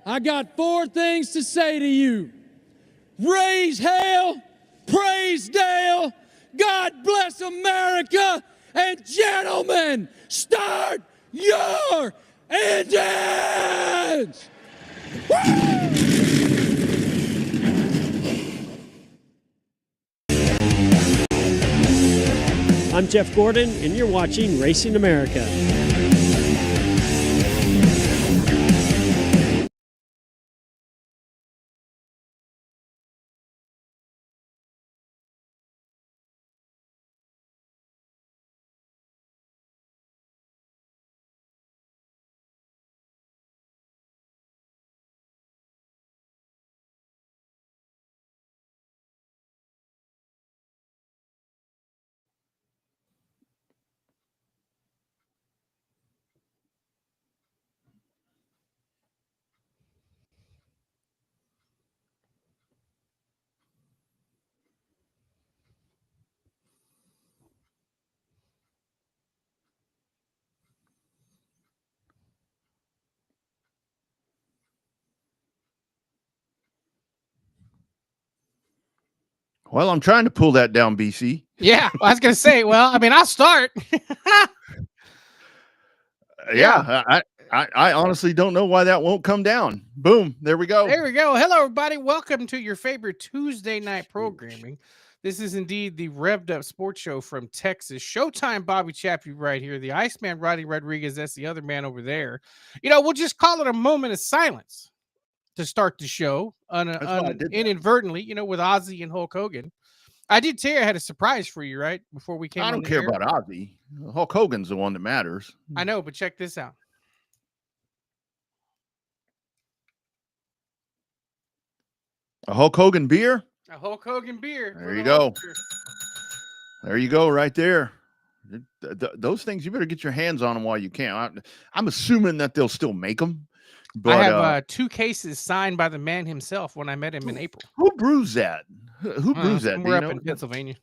I got 4 things to say to you. Raise hell, praise Dale, God bless America, and gentlemen, start your engines! Woo! I'm Jeff Gordon, and you're watching Racing America. Well, I'm trying to pull that down, BC. Yeah, I was going to say, well, I mean, I'll start. Yeah, I honestly don't know why that won't come down. Boom, there we go. There we go. Hello, everybody. Welcome to your favorite Tuesday night programming. This is indeed the Revved Up Sports Show from Texas. Showtime Bobby Chappie right here. The Iceman Roddy Rodriguez, that's the other man over there. You know, we'll just call it a moment of silence to start the show inadvertently, you know, with Ozzy and Hulk Hogan. I did tell you I had a surprise for you, right? Before we came on. I don't care about Ozzy. Hulk Hogan's the one that matters. I know, but check this out. A Hulk Hogan beer? A Hulk Hogan beer. There you go. There you go, right there. Those things, you better get your hands on them while you can. I'm assuming that they'll still make them. But I have 2 cases signed by the man himself when I met him in April. Who brews that? Who brews that? We're up in Pennsylvania.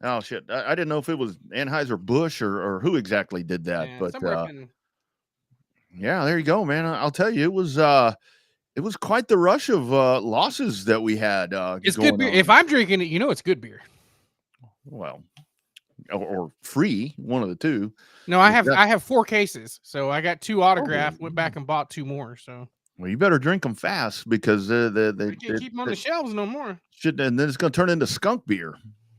Oh shit! I didn't know if it was Anheuser-Busch or who exactly did that. Yeah, but in... yeah, there you go, man. I'll tell you, it was quite the rush of losses that we had. It's good beer. If I'm drinking it, you know it's good beer. Well, or free, one of the two. No, I have 4 cases, so I got 2 autographed. Went back and bought 2 more. So. Well, you better drink them fast because they can't keep them on the shelves no more. And then it's going to turn into skunk beer.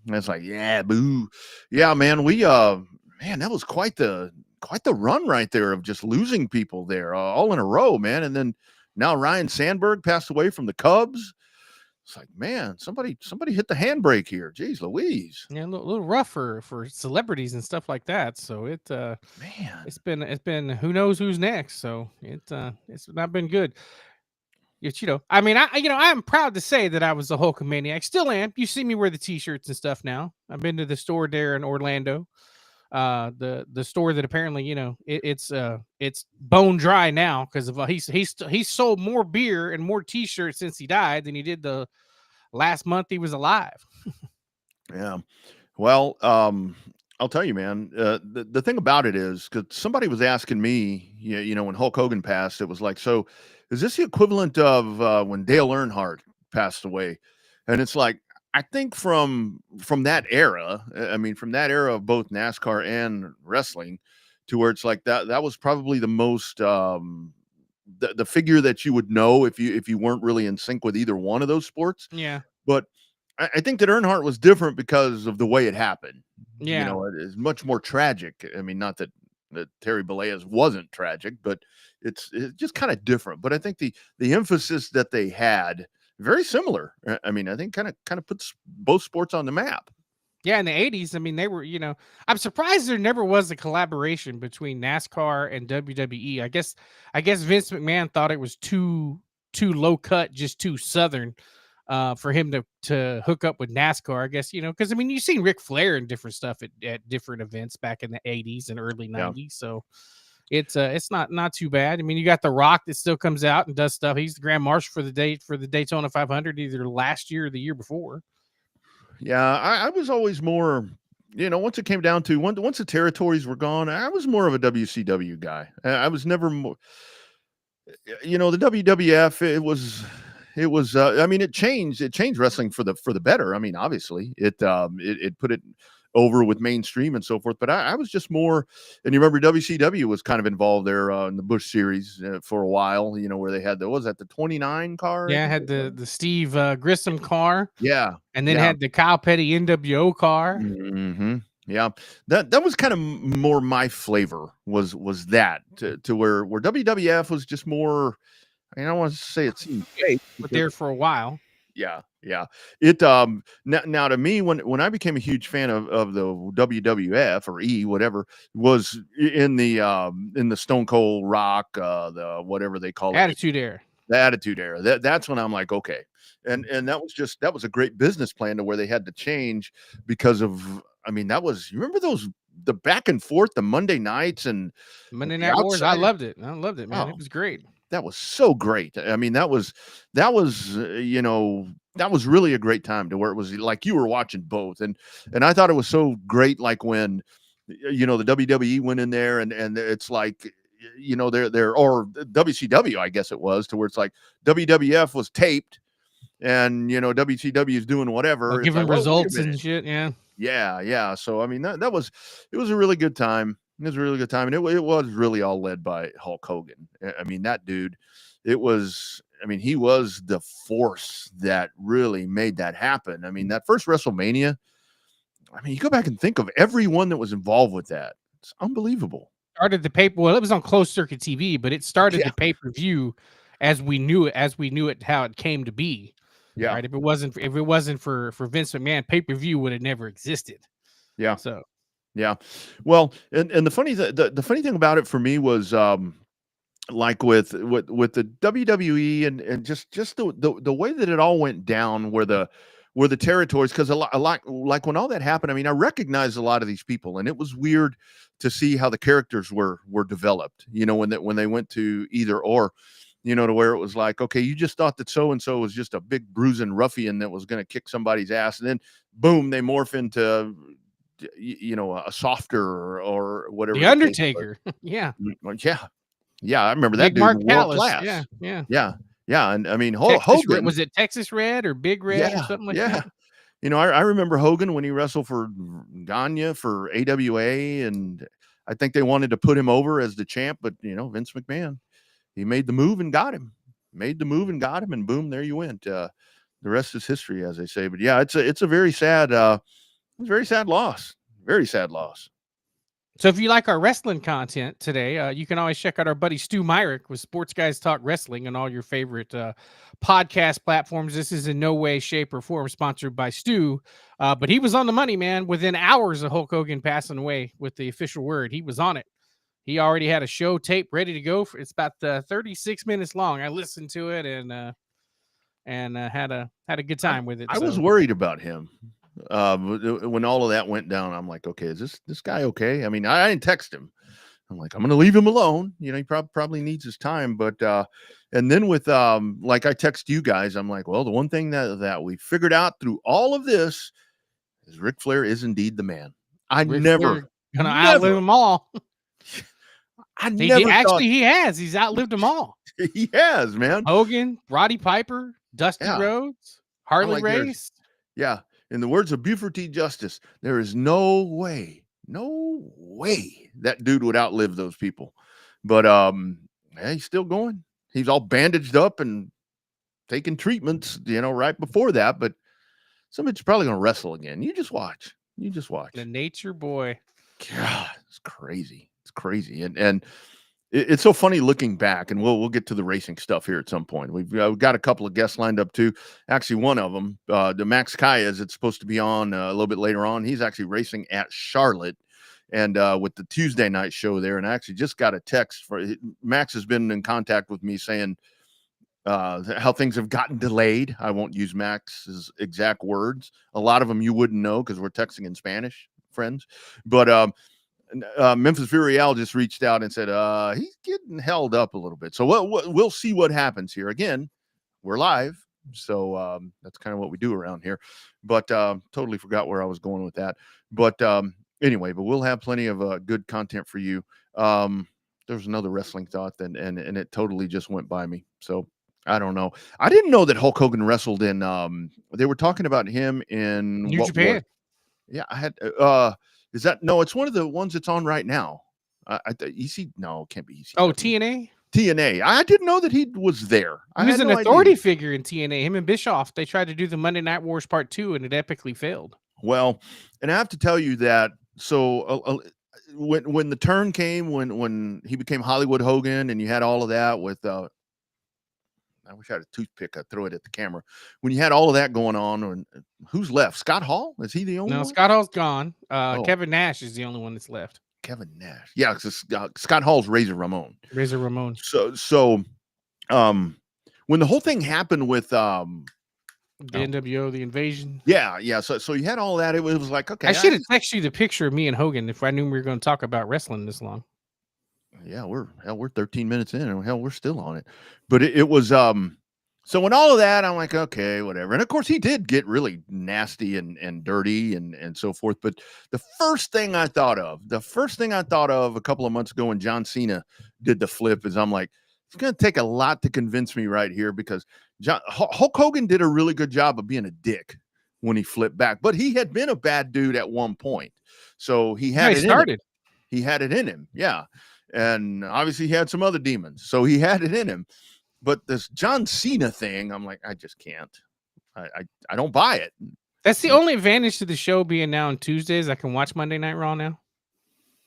And it's like, yeah, boo, yeah, man. We man, that was quite the run right there of just losing people there all in a row, man. And then now Ryan Sandberg passed away from the Cubs. It's like, man, somebody hit the handbrake here. Jeez Louise. Yeah, a little rough for celebrities and stuff like that. So man, it's been who knows who's next. So it's not been good. It's, you know, I mean, I am proud to say that I was a Hulkamaniac. Still am. You see me wear the t-shirts and stuff now. I've been to the store there in Orlando. The store that apparently, you know, it's bone dry now because of he's sold more beer and more t-shirts since he died than he did the last month he was alive. Yeah. Well, I'll tell you, man, the thing about it is, because somebody was asking me, you know, when Hulk Hogan passed, it was like, so is this the equivalent of when Dale Earnhardt passed away? And it's like, I think from that era, I mean, from that era of both NASCAR and wrestling, to where it's like that was probably the most the figure that you would know if you weren't really in sync with either one of those sports. Yeah. But I think that Earnhardt was different because of the way it happened. Yeah. You know, it is much more tragic. I mean, not that Terry Bollea's wasn't tragic, but it's just kind of different. But I think the emphasis that they had, very similar. I mean, I think kind of puts both sports on the map. Yeah, in the 80s, I mean, they were, you know, I'm surprised there never was a collaboration between NASCAR and WWE. I guess Vince McMahon thought it was too low cut, just too Southern for him to hook up with NASCAR, I guess, you know, because I mean, you've seen Ric Flair and different stuff at different events back in the 80s and early 90s. Yeah. So it's not too bad. I mean, you got The Rock that still comes out and does stuff. He's the Grand Marshal for the Daytona 500 either last year or the year before. Yeah, I was always more, you know, once it came down to once the territories were gone, I was more of a WCW guy. I was never more. the WWF, it was I mean, it changed wrestling for the better. I mean, obviously it put it over with mainstream and so forth, but I was just more. And you remember WCW was kind of involved there in the Bush series for a while, where they had what was that, the 29 car, I Yeah, think had it was? the Steve Grissom car, Yeah, and then yeah. had the Kyle Petty NWO car. Hmm. Yeah, that was kind of more my flavor, was that to where WWF was just more. I don't want to say it seemed fake But because there for a while. yeah, yeah. It now to me, when I became a huge fan of the WWF or whatever, was in the Stone Cold Rock, the whatever they call it, Attitude Era. the Attitude Era. That's when I'm like, okay. And that was a great business plan to where they had to change because of, I mean, you remember the back and forth, the Monday nights and Monday the Night Wars. I outside. loved it. I loved it, man. Oh, It was great. that was so great. I mean, that was really a great time to where it was like you were watching both. And I thought it was so great, like when the WWE went in there and it's like they're or WCW, I guess it was, to where it's like WWF was taped and WCW is doing whatever. It's Giving like, well, wait a results minute. and shit. Yeah. Yeah, yeah. So I mean, it was a really good time. It was a really good time, and it was really all led by Hulk Hogan. I mean, that dude, it was. I mean, he was the force that really made that happen. I mean, that first WrestleMania. I mean, you go back and think of everyone that was involved with that. It's unbelievable. Started the paper. Well, it was on closed circuit TV, but it started Yeah, the pay per view as we knew it, how it came to be. yeah, Right. If it wasn't for Vince McMahon, pay per view would have never existed. yeah, So yeah. Well, and the funny thing about it for me was like with the WWE and just the way that it all went down where the territories, because a lot like when all that happened, I mean, I recognized a lot of these people, and it was weird to see how the characters were developed, when they went to either or, to where it was like, okay, you just thought that so and so was just a big bruising ruffian that was going to kick somebody's ass, and then boom, they morph into a softer or whatever The the case was. Undertaker. Yeah. Yeah, yeah, I remember that Big dude, Mark world Callis. class. Yeah. Yeah. Yeah, yeah, and I mean, Texas Red. Hogan. Was it Texas Red or Big Red or Yeah, something like yeah. that? I remember Hogan when he wrestled for Gagne for AWA, and I think they wanted to put him over as the champ, but Vince McMahon, he made the move and got him. Made the move and got him, and boom, there you went. The rest is history, as they say. But yeah, it's a very sad, very sad loss. Very sad loss. So if you like our wrestling content today, you can always check out our buddy Stu Myrick with Sports Guys Talk Wrestling on all your favorite podcast platforms. This is in no way, shape, or form sponsored by Stu, but he was on the money, man. Within hours of Hulk Hogan passing away with the official word, he was on it. He already had a show tape ready to go. It's about 36 minutes long. I listened to it and had a good time with it. I was worried about him. When all of that went down, I'm like, okay, is this guy okay? I mean, I didn't text him. I'm like, I'm going to leave him alone. He probably needs his time. But and then with like I text you guys, I'm like, well, the one thing that we figured out through all of this is Ric Flair is indeed the man. Ric Flair gonna outlive them all. He has. He's outlived them all. He has, man. Hogan, Roddy Piper, Dusty Rhodes, Harley Race. Yeah. In the words of Buford T. Justice, there is no way that dude would outlive those people. But yeah, he's still going. He's all bandaged up and taking treatments, right before that. But somebody's probably gonna wrestle again. You just watch. The Nature Boy. God, it's crazy. It's crazy. And it's so funny looking back, and we'll get to the racing stuff here at some point. We've got a couple of guests lined up too. Actually, one of them, the Max Calles, it's supposed to be on a little bit later on. He's actually racing at Charlotte, and with the Tuesday night show there. And I actually just got a text Max has been in contact with me saying how things have gotten delayed. I won't use Max's exact words. A lot of them you wouldn't know because we're texting in Spanish, friends. But Memphis Virial just reached out and said he's getting held up a little bit. So we'll see what happens here. Again, we're live, so that's kind of what we do around here. But totally forgot where I was going with that. But anyway, but we'll have plenty of good content for you. there's another wrestling thought, and it totally just went by me. So I don't know. I didn't know that Hulk Hogan wrestled in. They were talking about him in New Japan. Yeah, I had. Is that no? It's one of the ones that's on right now. EC. No, it can't be EC. Oh, TNA. TNA. I didn't know that he was there. He was an authority figure in TNA. Him and Bischoff. They tried to do the Monday Night Wars Part 2, and it epically failed. Well, and I have to tell you that. So when the turn came, when he became Hollywood Hogan, and you had all of that with. I wish I had a toothpick. I'd throw it at the camera. When you had all of that going on, and who's left? Scott Hall? Is he the only one? No, Scott Hall's gone. Kevin Nash is the only one that's left. Kevin Nash. Yeah, Scott Hall's Razor Ramon. Razor Ramon. So when the whole thing happened with the NWO, the invasion. Yeah. So you had all that. It was like, okay. I should have texted you the picture of me and Hogan if I knew we were going to talk about wrestling this long. Yeah, we're 13 minutes in, and we're still on it. But it was so when all of that, I'm like, okay, whatever. And of course, he did get really nasty and dirty and so forth. But the first thing I thought of a couple of months ago when John Cena did the flip is I'm like, it's going to take a lot to convince me right here, because Hulk Hogan did a really good job of being a dick when he flipped back, but he had been a bad dude at one point, so he had He had it in him, yeah. And obviously he had some other demons, so he had it in him. But this John Cena thing, I'm like, I just can't. I don't buy it. That's the only advantage to the show being now on Tuesdays. I can watch Monday Night Raw now.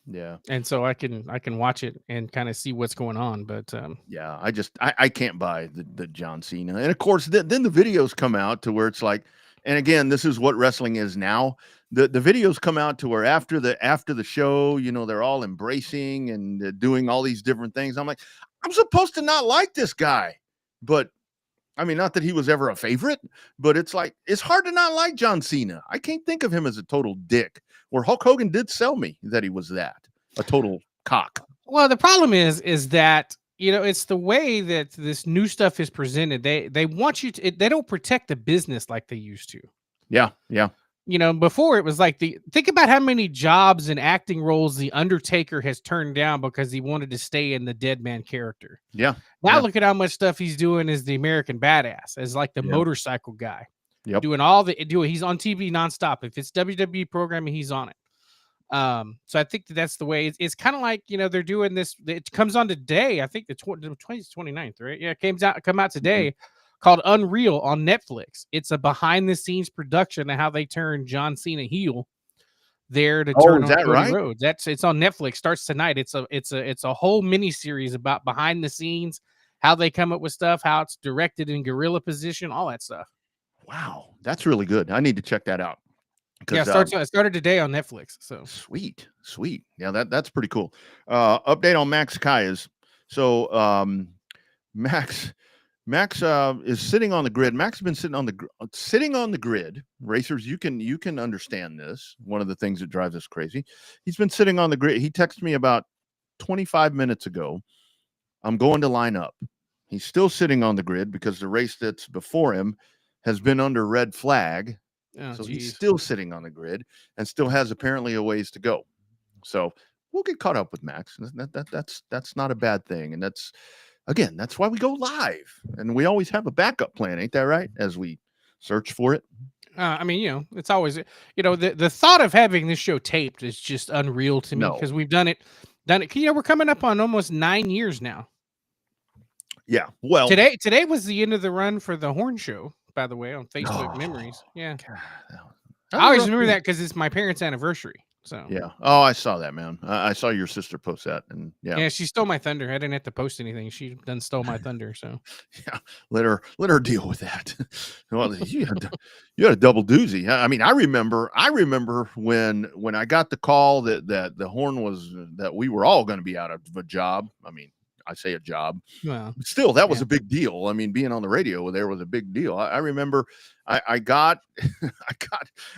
Yeah. And so I can watch it and kind of see what's going on. But yeah, I can't buy the John Cena. And of course, then the videos come out to where it's like, and again, this is what wrestling is now. The videos come out to where after the show, they're all embracing and doing all these different things. I'm like, I'm supposed to not like this guy, but I mean, not that he was ever a favorite, but it's like, it's hard to not like John Cena. I can't think of him as a total dick, where Hulk Hogan did sell me that he was a total cock. Well, the problem is that, it's the way that this new stuff is presented. They want you to, they don't protect the business like they used to. Yeah. Yeah. Before it was like think about how many jobs and acting roles the Undertaker has turned down because he wanted to stay in the dead man character. Yeah. Now look at how much stuff he's doing as the American Badass, as like the motorcycle guy. Yep. He's on TV nonstop. If it's WWE programming, he's on it. So I think that's the way it's kind of like, they're doing this. It comes on today. I think the 29th, right? Yeah. It come out today. Mm-hmm. Called Unreal on Netflix. It's a behind the scenes production of how they turn John Cena heel there to turn on Cody Rhodes. It's on Netflix. Starts tonight. It's a whole mini series about behind the scenes, how they come up with stuff, how it's directed in guerrilla position, all that stuff. Wow, that's really good. I need to check that out. Yeah, it started today on Netflix. So sweet. Yeah, that's pretty cool. Update on Max Kayas. So Max is sitting on the grid. Max has been sitting on the grid. Racers, you can understand this. One of the things that drives us crazy. He's been sitting on the grid. He texted me about 25 minutes ago. I'm going to line up. He's still sitting on the grid because the race that's before him has been under red flag. Oh, so he's still sitting on the grid and still has apparently a ways to go. So we'll get caught up with Max. That's not a bad thing. And that's why we go live, and we always have a backup plan. Ain't that right? As we search for it. I mean, it's always, the thought of having this show taped is just unreal to me because we've done it. We're coming up on almost 9 years now. Yeah. Well, today was the end of the run for the Horn Show, by the way, on Facebook Memories. Yeah. God, I always remember that because it's my parents' anniversary. So yeah. Oh, I saw that, man. I saw your sister post that, and yeah, she stole my thunder. I didn't have to post anything. She done stole my thunder. So yeah, let her deal with that. Well, you had a double doozy. I mean, I remember when I got the call that the Horn that we were all going to be out of a job. I mean, I say a job. Well, still, that was a big deal. I mean, being on the radio there was a big deal. I remember I got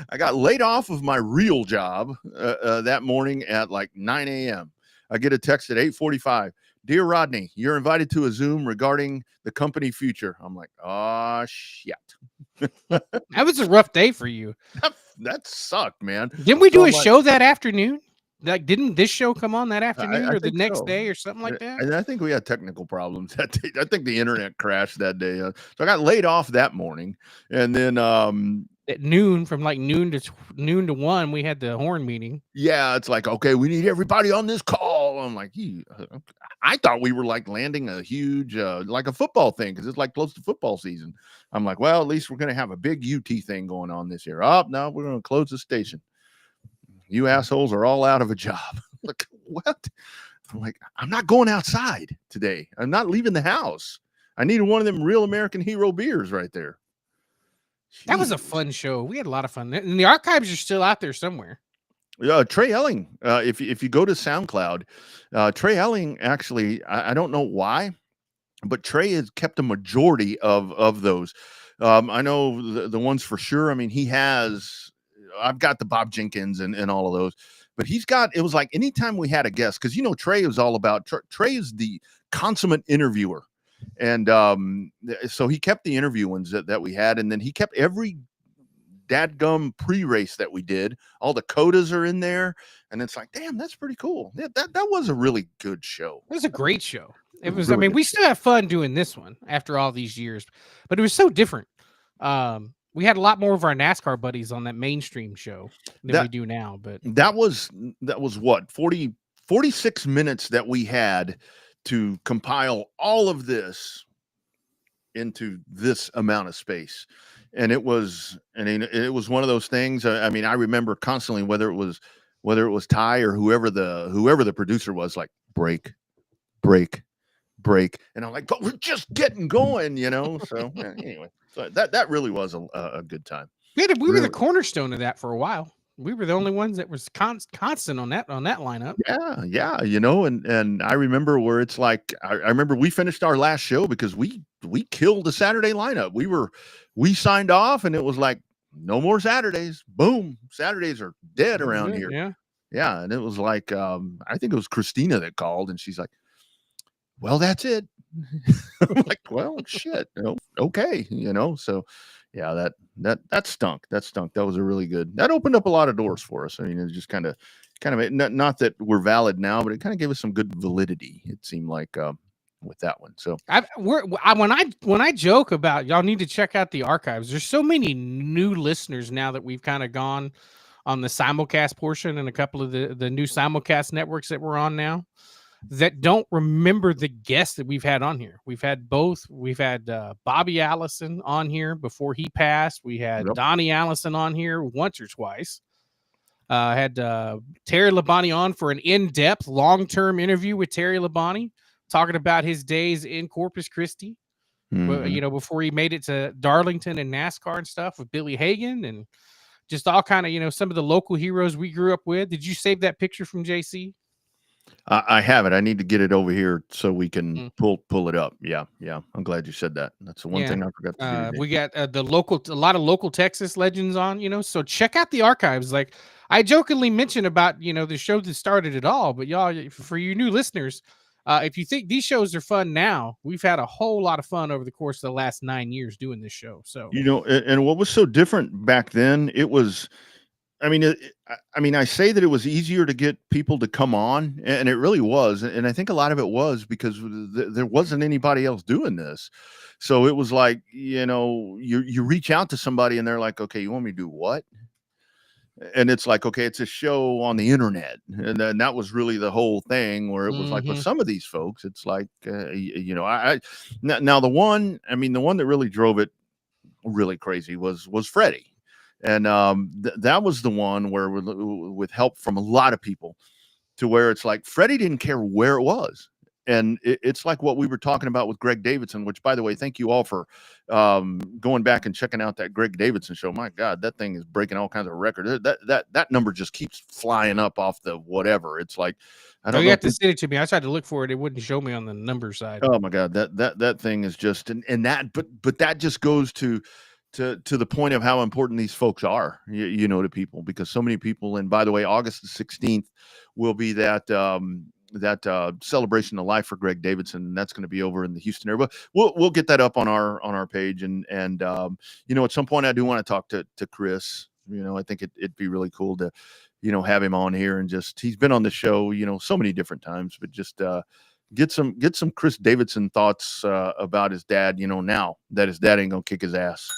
I got laid off of my real job that morning at like 9 a.m. I get a text at 8:45. Dear Rodney, you're invited to a Zoom regarding the company future. I'm like, oh shit. That was a rough day for you. That sucked, man. Didn't we do a show that afternoon? Like, didn't this show come on that afternoon I or the think next so. day or something like that? And I think we had technical problems that day. I think the internet crashed that day. So I got laid off that morning, and then At noon, from like noon to 1, we had the horn meeting. yeah, it's like, okay, we need everybody on this call. I'm like, I thought we were like landing a huge, like a football thing because it's like close to football season. I'm like, well, at least we're going to have a big UT thing going on this year. Oh, no, we're going to close the station. You assholes are all out of a job. Like, what? I'm like, I'm not going outside today. I'm not leaving the house. I needed one of them real American hero beers right there. That was a fun show. We had a lot of fun. And the archives are still out there somewhere. Trey Elling, if you go to SoundCloud, Trey Elling actually, I don't know why, but Trey has kept a majority of those. I know the ones for sure. I mean, I've got the Bob Jenkins and all of those, but it was like anytime we had a guest, because, Trey was all about, Trey is the consummate interviewer. And so he kept the interview ones that we had, and then he kept every dadgum pre-race that we did. All the codas are in there, and it's like, damn, that's pretty cool. Yeah, that was a really good show. It was a great show. It was, really I mean, we still have fun doing this one after all these years, but it was so different. We had a lot more of our NASCAR buddies on that mainstream show than we do now, but that was what, 46 minutes that we had to compile all of this into this amount of space. And it was one of those things. I mean, I remember constantly, whether it was Ty or whoever the producer was, like, break. And I'm like, but we're just getting going, So anyway, so that really was a good time. we were the cornerstone of that for a while. We were the only ones that was constant on that lineup. Yeah, and I remember where it's like, I remember we finished our last show because we killed the Saturday lineup. We signed off, and it was like, no more Saturdays. Boom, Saturdays are dead around here. Yeah, and it was like, I think it was Christina that called, and she's like, well, that's it. I'm like, well, shit, okay, so yeah, that stunk. That was a really good, that opened up a lot of doors for us. I mean, it just kind of not that we're valid now, but it kind of gave us some good validity, it seemed like, with that one. So when I joke about, y'all need to check out the archives, there's so many new listeners now that we've kind of gone on the simulcast portion and a couple of the new simulcast networks that we're on now, that don't remember the guests that we've had on here. We've had Bobby Allison on here before he passed. We had Donnie Allison on here once or twice. Had Terry Labonte on for an in-depth, long-term interview with Terry Labonte, talking about his days in Corpus Christi, before he made it to Darlington and NASCAR and stuff, with Billy Hagan and just all kind of, some of the local heroes we grew up with. Did you save that picture from JC? I have it. I need to get it over here so we can pull it up. Yeah. I'm glad you said that. That's the one thing I forgot to do. We got a lot of local Texas legends on, so check out the archives. Like I jokingly mentioned about, the show that started it all, but y'all, for you new listeners, if you think these shows are fun now, we've had a whole lot of fun over the course of the last 9 years doing this show. So, and what was so different back then, it was, I mean, I say that it was easier to get people to come on, and it really was. And I think a lot of it was because there wasn't anybody else doing this. So it was like, you reach out to somebody and they're like, okay, you want me to do what? And it's like, okay, it's a show on the internet. And then that was really the whole thing, where it was like, with some of these folks, it's like, now the one that really drove it really crazy was Freddie. And that was the one where, with help from a lot of people, to where it's like Freddie didn't care where it was. And it's like what we were talking about with Greg Davidson, which, by the way, thank you all for going back and checking out that Greg Davidson show. My God, that thing is breaking all kinds of records. That number just keeps flying up off the whatever. It's like, I don't know. You have to send it to me. I tried to look for it. It wouldn't show me on the number side. Oh my God, that thing is just, and that, but that just goes to the point of how important these folks are, to people, because so many people. And by the way, August the 16th will be that celebration of life for Greg Davidson, and that's going to be over in the Houston area. But we'll get that up on our page, and at some point I do want to talk to Chris. I think it'd be really cool to have him on here and he's been on the show, so many different times, but just get some Chris Davidson thoughts about his dad, now that his dad ain't gonna kick his ass.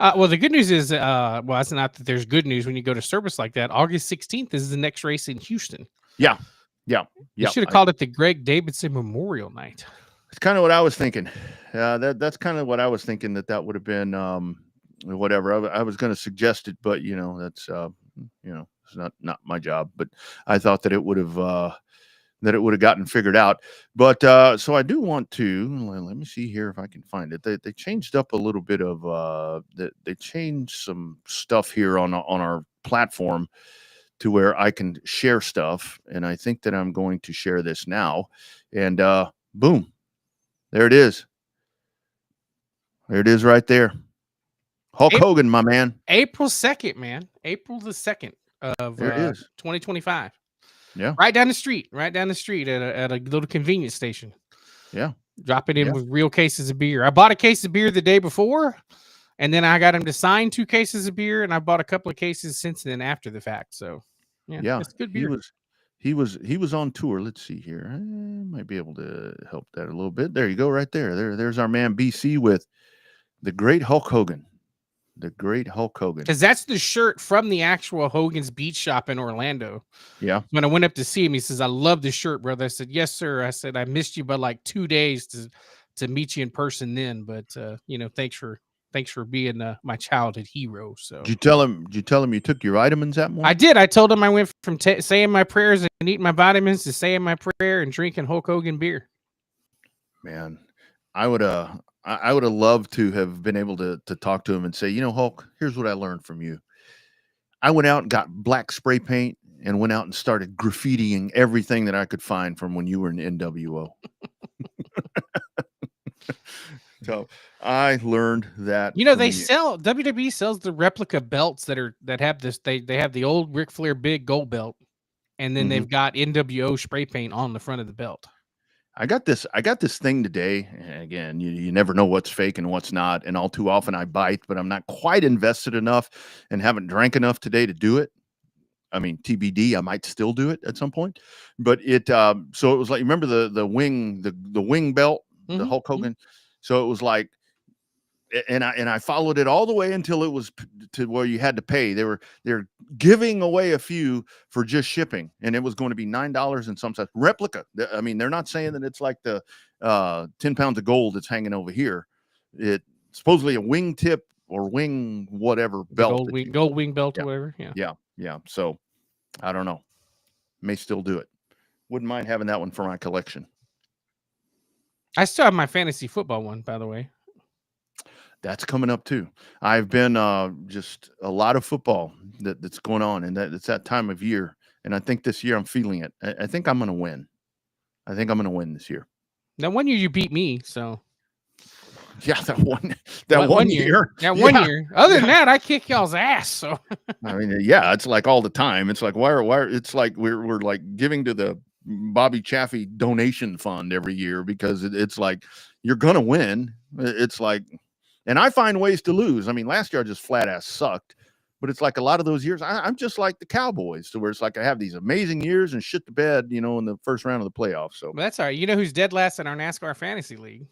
Well, the good news is, well, it's not that there's good news when you go to service like that. August 16th is the next race in Houston. Yeah. You should have called it the Greg Davidson Memorial Night. It's kind of what I was thinking. That's kind of what I was thinking, that would have been whatever. I was going to suggest it, but that's it's not my job. But I thought that it would have gotten figured out. But so I do want to let me see here if I can find it. They changed up a little bit of they changed some stuff here on our platform to where I can share stuff, and I think that I'm going to share this now. And boom, there it is. There it is right there. Hulk Hogan, my man. April 2nd, man. April the 2nd of 2025. Yeah. Right down the street at a little convenience station. Yeah. Dropping in with real cases of beer. I bought a case of beer the day before, and then I got him to sign 2 cases of beer, and I bought a couple of cases since then after the fact. So yeah. It's good beer. He was on tour. Let's see here. I might be able to help that a little bit. There you go, right there. There's our man BC with the great Hulk Hogan. The great Hulk Hogan. Because that's the shirt from the actual Hogan's Beach Shop in Orlando. Yeah. When I went up to see him, he says, "I love the shirt, brother." I said, "Yes, sir." I said, "I missed you by like 2 days to meet you in person then, but thanks for being my childhood hero." So Did you tell him you took your vitamins that morning? I did. I told him I went from saying my prayers and eating my vitamins to saying my prayer and drinking Hulk Hogan beer. Man, I would have loved to have been able to talk to him and say, Hulk, here's what I learned from you. I went out and got black spray paint and went out and started graffitiing everything that I could find from when you were in NWO. So I learned that. WWE sells the replica belts that have this. They have the old Ric Flair big gold belt, and then they've got NWO spray paint on the front of the belt. I got this thing today. Again, you never know what's fake and what's not. And all too often I bite, but I'm not quite invested enough and haven't drank enough today to do it. I mean, TBD, I might still do it at some point, but so it was like, remember the wing belt, the Hulk Hogan. So it was like, and I followed it all the way until it was to where you had to pay. They're giving away a few for just shipping, and it was going to be $9 and some such replica. I mean, they're not saying that it's like the 10 pounds of gold that's hanging over here. It's supposedly a wing tip or wing whatever belt, gold wing belt or whatever. Yeah. So I don't know. May still do it. Wouldn't mind having that one for my collection. I still have my fantasy football one, by the way. That's coming up too. I've been just a lot of football that's going on, and it's that time of year. And I think this year I'm feeling it. I think I'm going to win. I think I'm going to win this year. Now, 1 year you beat me, so yeah, that one year. That 1 year. Other than that, I kick y'all's ass. So I mean, yeah, it's like all the time. It's like why? It's like we're like giving to the Bobby Chaffee donation fund every year because it's like you're going to win. It's like. And I find ways to lose. I mean, last year I just flat ass sucked, but it's like a lot of those years, I'm just like the Cowboys, to where it's like I have these amazing years and shit the bed, in the first round of the playoffs. So that's all right. You know who's dead last in our NASCAR fantasy league?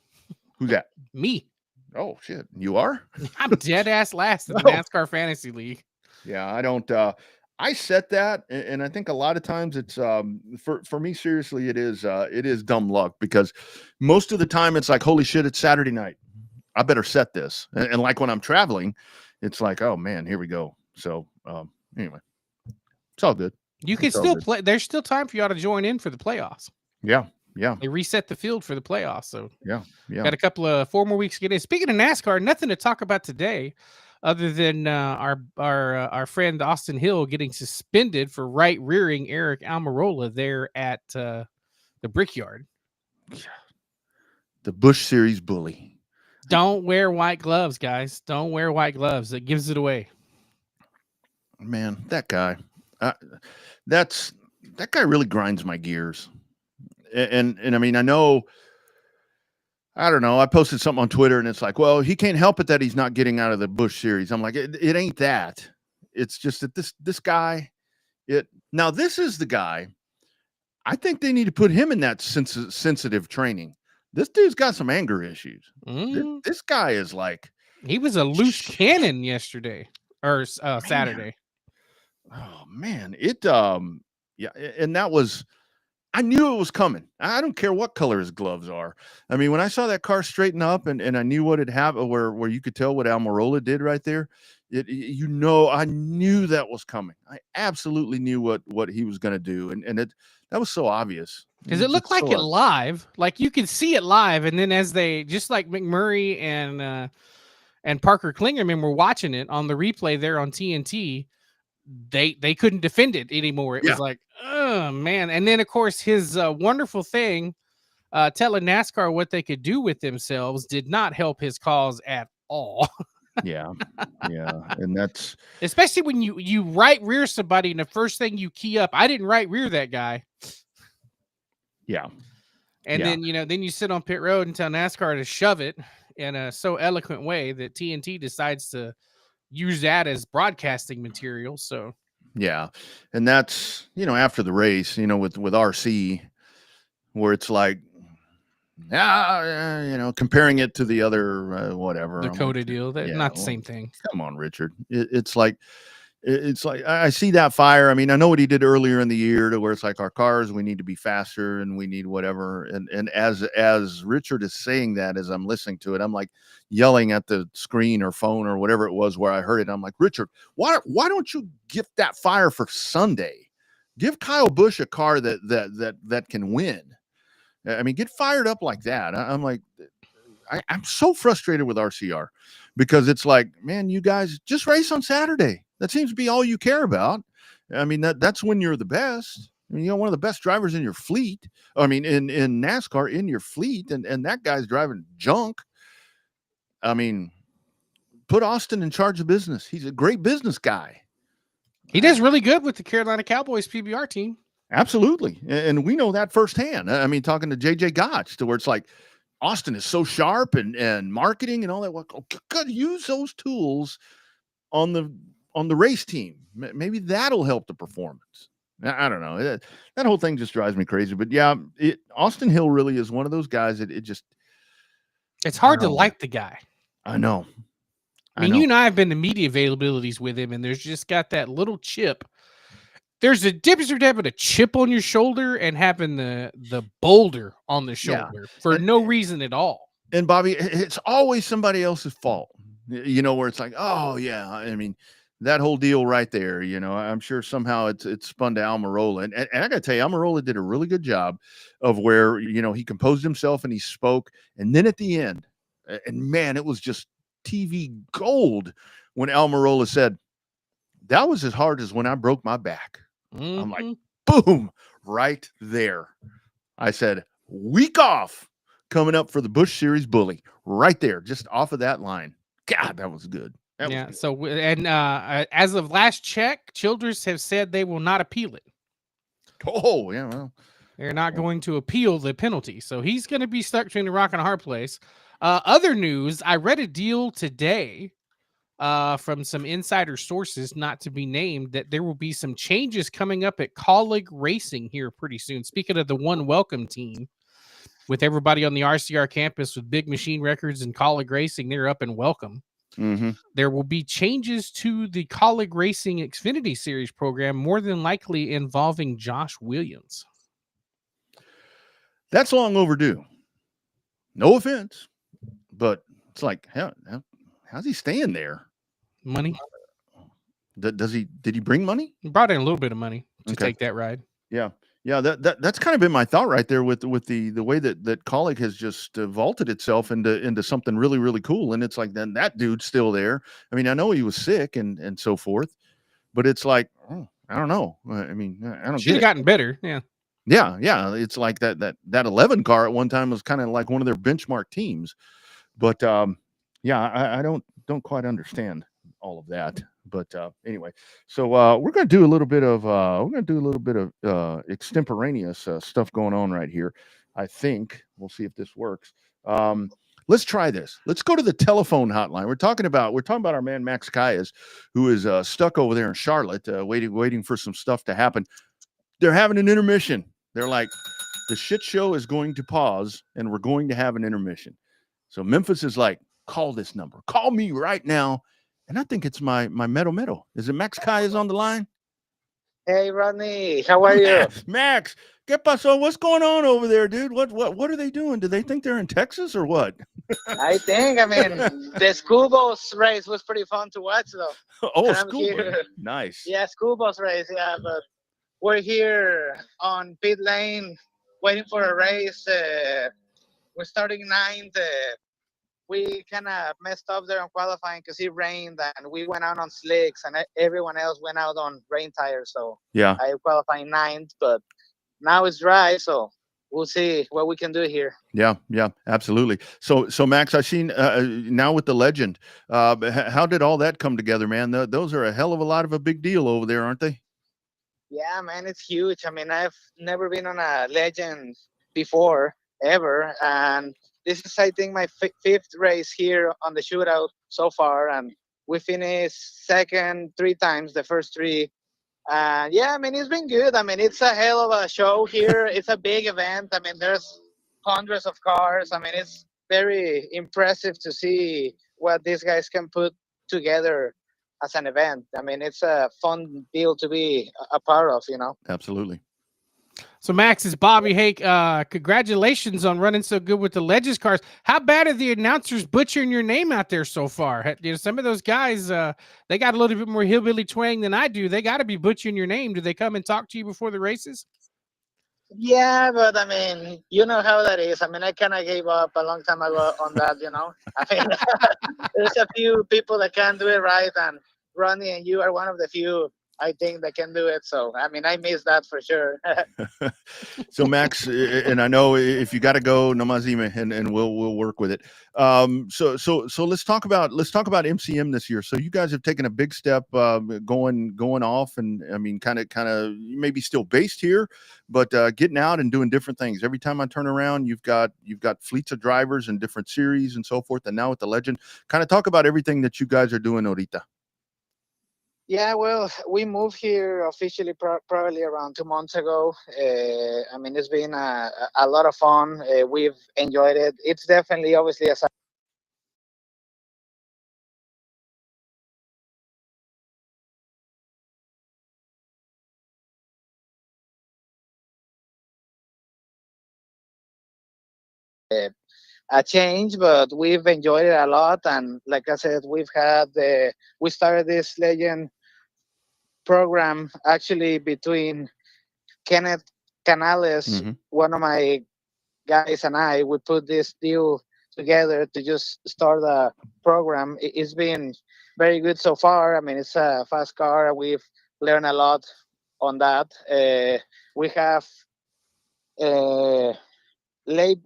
Who's that? Me. Oh shit, you are? I'm dead ass last in the NASCAR fantasy league. Yeah, I don't. I set that, and I think a lot of times it's for me. Seriously, it is dumb luck, because most of the time it's like, holy shit, it's Saturday night. I better set this. And like when I'm traveling, it's like, oh man, here we go. So anyway, it's all good. You can still play. There's still time for y'all to join in for the playoffs. Yeah. They reset the field for the playoffs. So yeah. Got a couple of 4 more weeks to get in. Speaking of NASCAR, nothing to talk about today other than our friend Austin Hill getting suspended for right rearing Eric Almirola there at the Brickyard. The Busch Series bully. Don't wear white gloves, guys. Don't wear white gloves. It gives it away. Man, that guy. That guy really grinds my gears. And I mean, I don't know. I posted something on Twitter and it's like, well, he can't help it that he's not getting out of the Busch Series. I'm like, it ain't that. It's just that this guy Now this is the guy. I think they need to put him in that sensitive training. This dude's got some anger issues. This guy is like, he was a loose cannon yesterday or Saturday. Oh man, yeah, and that was, I knew it was coming. I don't care what color his gloves are. I mean, when I saw that car straighten up and I knew what had happened, where you could tell what Almirola did right there, I knew that was coming. I absolutely knew what he was going to do, and that was so obvious. Because it looked like it live, like you could see it live, and then as they, just like McMurray and Parker Klingerman were watching it on the replay there on TNT, they couldn't defend it anymore. It was like, oh man. And then of course his wonderful thing telling NASCAR what they could do with themselves did not help his cause at all. Yeah. And that's especially when you right rear somebody and the first thing you key up, I didn't right rear that guy. Yeah. And then then you sit on pit road and tell NASCAR to shove it in a so eloquent way that TNT decides to use that as broadcasting material. So yeah. And that's, after the race, with RC, where it's like, comparing it to the other whatever Dakota deal, not the same thing. Come on, Richard. It's like I see that fire. I mean, I know what he did earlier in the year, to where it's like, our cars, we need to be faster and we need whatever. And as Richard is saying that, as I'm listening to it, I'm like yelling at the screen or phone or whatever it was where I heard it. I'm like, Richard, why don't you gift that fire for Sunday? Give Kyle Busch a car that can win. I mean, get fired up like that. I'm like, I'm so frustrated with RCR, because it's like, man, you guys just race on Saturday. That seems to be all you care about. I mean, that's when you're the best. I mean, one of the best drivers in your fleet. I mean, in NASCAR, in your fleet, and that guy's driving junk. I mean, put Austin in charge of business. He's a great business guy. He does really good with the Carolina Cowboys PBR team. Absolutely. And we know that firsthand. I mean, talking to JJ Gotch, to where it's like, Austin is so sharp and marketing and all that. Well, could use those tools on the race team. Maybe that'll help the performance. I don't know. That whole thing just drives me crazy. But yeah, Austin Hill really is one of those guys that it's hard to like the guy. I know. I mean, you and I have been to media availabilities with him, and there's just got that little chip. There's a difference between having a chip on your shoulder and having the boulder on the shoulder for no reason at all. And Bobby, it's always somebody else's fault, where it's like, oh yeah, I mean, that whole deal right there, I'm sure somehow it's spun to Almirola. And I got to tell you, Almirola did a really good job of where, he composed himself and he spoke. And then at the end, and man, it was just TV gold when Almirola said, that was as hard as when I broke my back. Mm-hmm. I'm like, boom, right there. I said, week off coming up for the Busch Series bully, right there, just off of that line. God, that was good. That was good. So, and as of last check, Childress have said they will not appeal it. Oh, yeah. Well, they're not going to appeal the penalty. So he's going to be stuck between a rock and a hard place. Other news, I read a deal today from some insider sources, not to be named, that there will be some changes coming up at Colleague Racing here pretty soon. Speaking of the One Welcome team, with everybody on the RCR campus with Big Machine Records and Colleague Racing, they're up and welcome. Mm-hmm. There will be changes to the Colleague Racing Xfinity Series program, more than likely involving Josh Williams. That's long overdue. No offense, but it's like, how's he staying there? Money. Did he bring money? He brought in a little bit of money to take that ride. Yeah. That's kind of been my thought right there with the way that Colleague has just vaulted itself into something really, really cool. And it's like, then that dude's still there. I mean, I know he was sick and so forth, but it's like, I don't know. I mean, I don't. Should have gotten better. Yeah. Yeah. It's like that 11 car at one time was kind of like one of their benchmark teams, but I don't quite understand all of that. But anyway, so we're going to do a little bit of extemporaneous stuff going on right here. I think we'll see if this works. let's try this. Let's go to the telephone hotline. We're talking about our man Max Calles, who is stuck over there in Charlotte, waiting for some stuff to happen. They're having an intermission. They're like, the shit show is going to pause, and we're going to have an intermission. So Memphis is like, call this number. Call me right now. And I think it's my metal. Is it Max Calles on the line? Hey, Rodney, how are you? Max, ¿qué pasó? What's going on over there, dude? What are they doing? Do they think they're in Texas or what? I mean, the school bus race was pretty fun to watch, though. Oh, school bus. Nice. Yeah, school bus race, yeah, but we're here on pit lane waiting for a race. We're starting ninth. We kind of messed up there on qualifying because it rained, and we went out on slicks, and everyone else went out on rain tires. So yeah, I qualified ninth, but now it's dry, so we'll see what we can do here. Yeah, absolutely. So Max, I've seen now with the Legend. How did all that come together, man? Those are a hell of a lot of a big deal over there, aren't they? Yeah, man, it's huge. I mean, I've never been on a Legend before, ever, and this is, I think, my fifth race here on the shootout so far, and we finished second 3 times, the first 3. Yeah, I mean, it's been good. I mean, it's a hell of a show here. It's a big event. I mean, there's hundreds of cars. I mean, it's very impressive to see what these guys can put together as an event. I mean, it's a fun deal to be a part of, Absolutely. So Max, is Bobby Hake. Congratulations on running so good with the Legends cars. How bad are the announcers butchering your name out there so far? Some of those guys, they got a little bit more hillbilly twang than I do. They got to be butchering your name. Do they come and talk to you before the races? Yeah, but I mean, you know how that is. I mean, I kind of gave up a long time ago on that, I mean, there's a few people that can do it right, and Ronnie and you are one of the few, I think, that can do it. So, I mean, I miss that for sure. So Max, and I know if you got to go, no más dime, and we'll work with it. So let's talk about MCM this year. So you guys have taken a big step, going off, and I mean, kind of maybe still based here, but getting out and doing different things. Every time I turn around, you've got fleets of drivers and different series and so forth. And now with the Legend, kind of talk about everything that you guys are doing, ahorita. Yeah, well, we moved here officially probably around 2 months ago. I mean, it's been a lot of fun. We've enjoyed it. It's definitely, obviously, a change, but we've enjoyed it a lot. And like I said, we started this Legend program actually between Kenneth Canales, one of my guys, and I. We put this deal together to just start a program. It's been very good so far. I mean, it's a fast car. We've learned a lot on that. We have late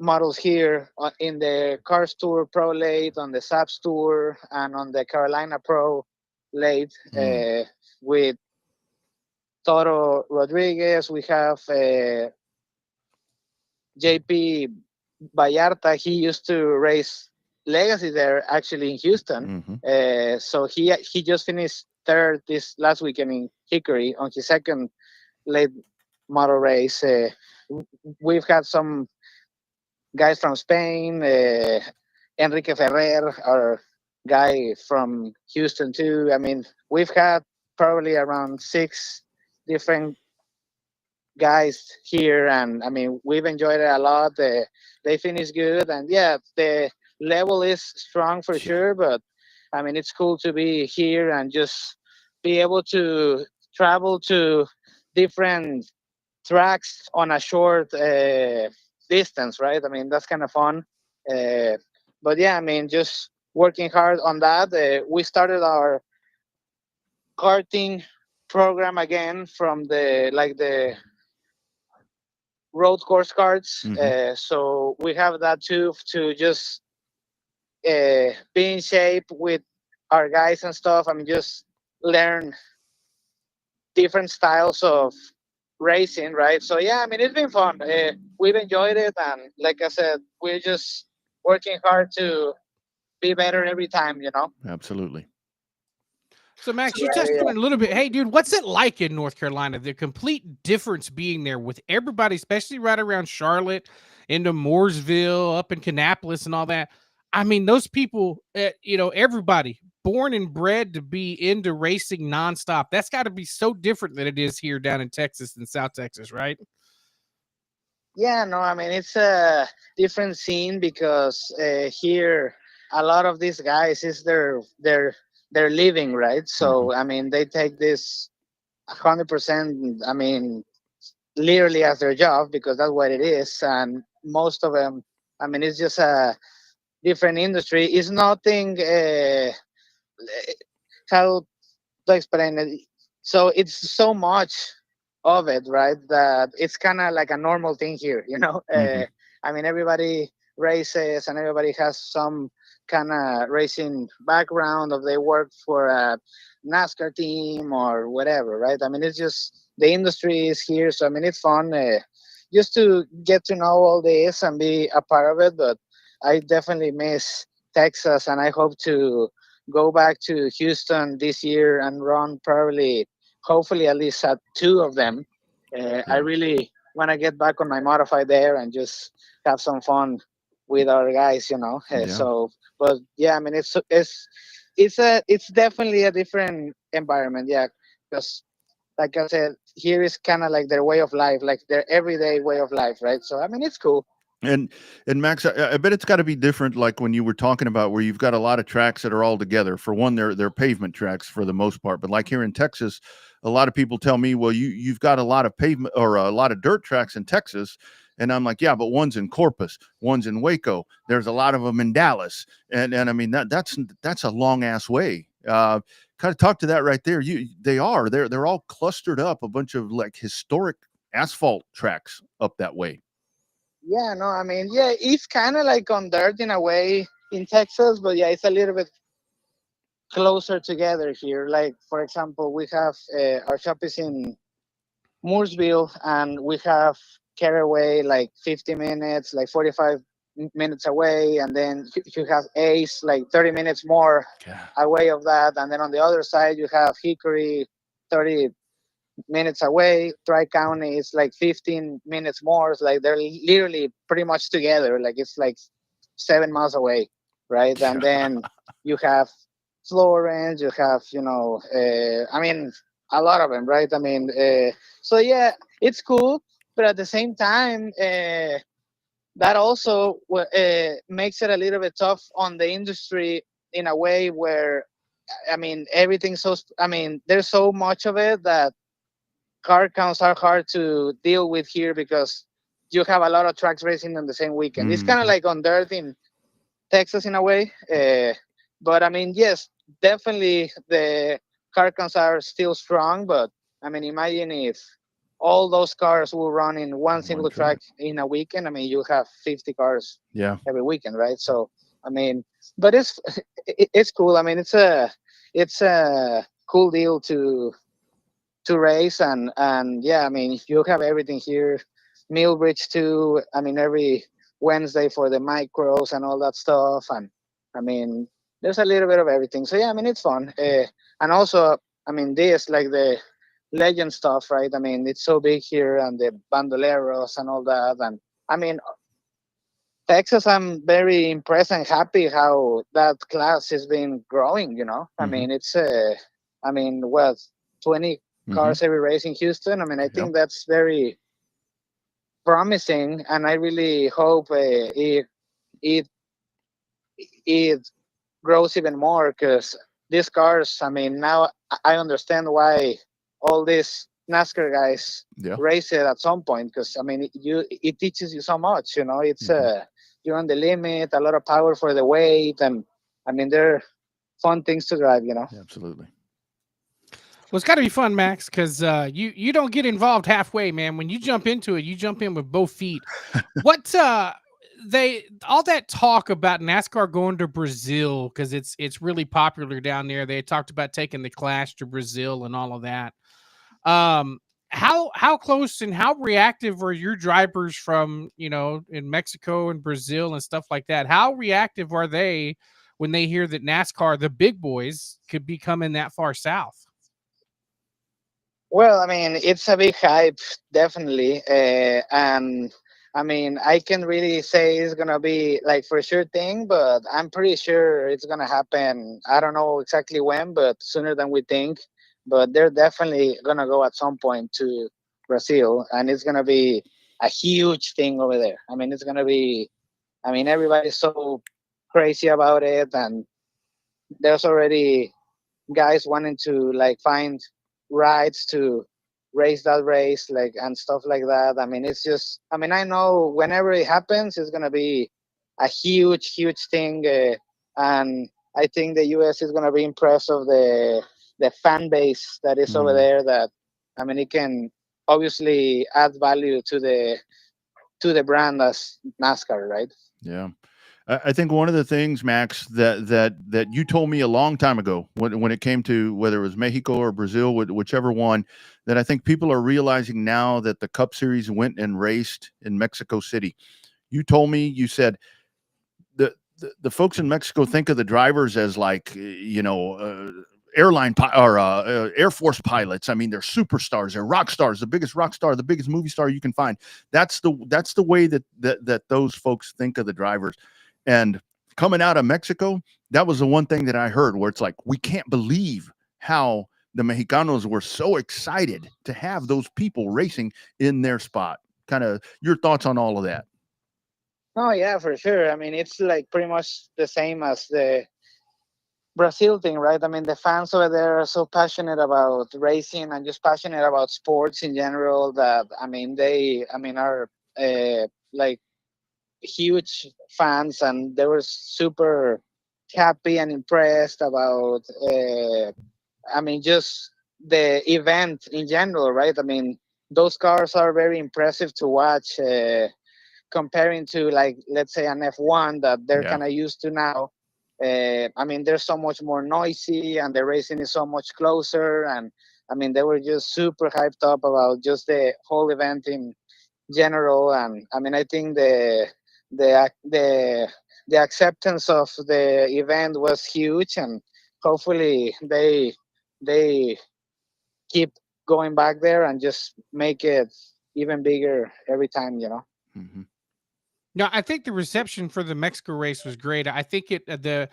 models here in the Cars Tour Pro Late, on the Saps Tour, and on the Carolina Pro Late with Toro Rodriguez. We have JP Vallarta. He used to race Legacy there, actually, in Houston. So he just finished third this last weekend in Hickory on his second late model race. We've had some guys from Spain, Enrique Ferrer, our guy from Houston too. I mean, we've had probably around 6 different guys here, and I mean, we've enjoyed it a lot. They finish good, and yeah, the level is strong for sure, but I mean, it's cool to be here and just be able to travel to different tracks on a short distance, right? I mean, that's kind of fun. But yeah, I mean, just working hard on that. We started our karting program again from the road course carts. So we have that too, to just be in shape with our guys and stuff. I mean, just learn different styles of racing, right? So yeah, I mean, it's been fun. We've enjoyed it, and like I said, we're just working hard to be better every time, you know. Absolutely. So, Max, you touched on it a little bit. Hey, dude, what's it like in North Carolina? The complete difference being there with everybody, especially right around Charlotte, into Mooresville, up in Kannapolis and all that. I mean, those people, everybody born and bred to be into racing nonstop. That's got to be so different than it is here down in Texas and South Texas, right? Yeah, no, I mean, it's a different scene because here a lot of these guys is their living, right? So I mean, they take this 100%. I mean, literally as their job because that's what it is, and most of them, I mean, it's just a different industry. It's nothing. How to explain it? So it's so much of it, right? That it's kind of like a normal thing here, you know. I mean, everybody races and everybody has some kind of racing background, or they work for a NASCAR team or whatever, right? I mean, it's just the industry is here, so I mean, it's fun just to get to know all this and be a part of it. But I definitely miss Texas, and I hope to go back to Houston this year and run probably, hopefully, at least at 2 of them. I really want to get back on my modified there and just have some fun with our guys, you know. So, but yeah, I mean, it's definitely a different environment, yeah, because like I said, here is kind of like their way of life, like their everyday way of life, right? So I mean, it's cool. And Max, I bet it's got to be different. Like when you were talking about where you've got a lot of tracks that are all together. For one, they're pavement tracks for the most part. But like here in Texas, a lot of people tell me, well, you've got a lot of pavement or a lot of dirt tracks in Texas. And I'm like, yeah, but one's in Corpus, one's in Waco. There's a lot of them in Dallas, and I mean that's a long ass way. Kind of talk to that right there. They're all clustered up, a bunch of like historic asphalt tracks up that way. Yeah, no, I mean, yeah, it's kind of like on dirt in a way in Texas, but yeah, it's a little bit closer together here. Like, for example, we have our shop is in Mooresville, and we have Caraway like 50 minutes, like 45 minutes away, and then you have Ace like 30 minutes more away of that, and then on the other side you have Hickory 30 minutes away. Tri-County is like 15 minutes more. It's like they're literally pretty much together. Like it's like 7 miles away, right? And then you have Florence, you have, I mean, a lot of them, right? I mean, so yeah, it's cool. But at the same time, that also makes it a little bit tough on the industry in a way where, I mean, there's so much of it that car counts are hard to deal with here because you have a lot of tracks racing on the same weekend. It's kind of like on dirt in Texas in a way. But I mean, yes, definitely the car counts are still strong. But I mean, imagine if all those cars will run in one single track in a weekend. I mean, you have 50 cars every weekend, right? So, I mean, but it's cool. I mean, it's a cool deal to race, and yeah, I mean, you have everything here. Millbridge too. I mean, every Wednesday for the micros and all that stuff, and I mean, there's a little bit of everything. So yeah, I mean, it's fun. And also, I mean, this like the legend stuff, right? I mean, it's so big here, and the bandoleros and all that. And I mean, Texas, I'm very impressed and happy how that class has been growing. I mean, it's I mean, 20 cars every race in Houston. I mean, I think that's very promising, and I really hope it grows even more because these cars. I mean, now I understand why all these NASCAR guys race it at some point, because I mean, it teaches you so much. It's you're on the limit, a lot of power for the weight, and I mean, they're fun things to drive. Absolutely. Well, it's got to be fun, Max, because you don't get involved halfway, man. When you jump into it, you jump in with both feet. What all that talk about NASCAR going to Brazil because it's really popular down there. They talked about taking the Clash to Brazil and all of that. how close and how reactive are your drivers from, in Mexico and Brazil and stuff like that? How reactive are they when they hear that NASCAR, the big boys, could be coming that far south? Well, I mean, it's a big hype, definitely. And I mean, I can really say it's gonna be like for sure thing, but I'm pretty sure it's gonna happen. I don't know exactly when, but sooner than we think. But they're definitely gonna go at some point to Brazil, and it's gonna be a huge thing over there. I mean, it's gonna be. I mean, everybody's so crazy about it, and there's already guys wanting to like find rides to race that race, like, and stuff like that. I mean, it's just, I mean, I know whenever it happens it's going to be a huge thing, and I think the US is going to be impressed of the fan base that is over there. That, I mean, it can obviously add value to the brand as NASCAR, right? Yeah. I think one of the things, Max, that you told me a long time ago when it came to whether it was Mexico or Brazil, whichever one, that I think people are realizing now that the Cup Series went and raced in Mexico City. You told me, you said the folks in Mexico think of the drivers as like, airline or Air Force pilots. I mean, they're superstars, they're rock stars, the biggest rock star, the biggest movie star you can find. That's the way that those folks think of the drivers. And coming out of Mexico, that was the one thing that I heard where it's like, we can't believe how the Mexicanos were so excited to have those people racing in their spot. Kind of your thoughts on all of that. Oh yeah, for sure. I mean, it's like pretty much the same as the Brazil thing, right? I mean, the fans over there are so passionate about racing and just passionate about sports in general that, I mean, are like huge fans, and they were super happy and impressed about, I mean, just the event in general, right? I mean, those cars are very impressive to watch, comparing to, like, let's say an F1 that they're kind of used to now. I mean, they're so much more noisy, and the racing is so much closer. And I mean, they were just super hyped up about just the whole event in general. And I mean, I think the acceptance of the event was huge, and hopefully they keep going back there and just make it even bigger every time, you know. Mm-hmm. No, I think the reception for the Mexico race was great. I think the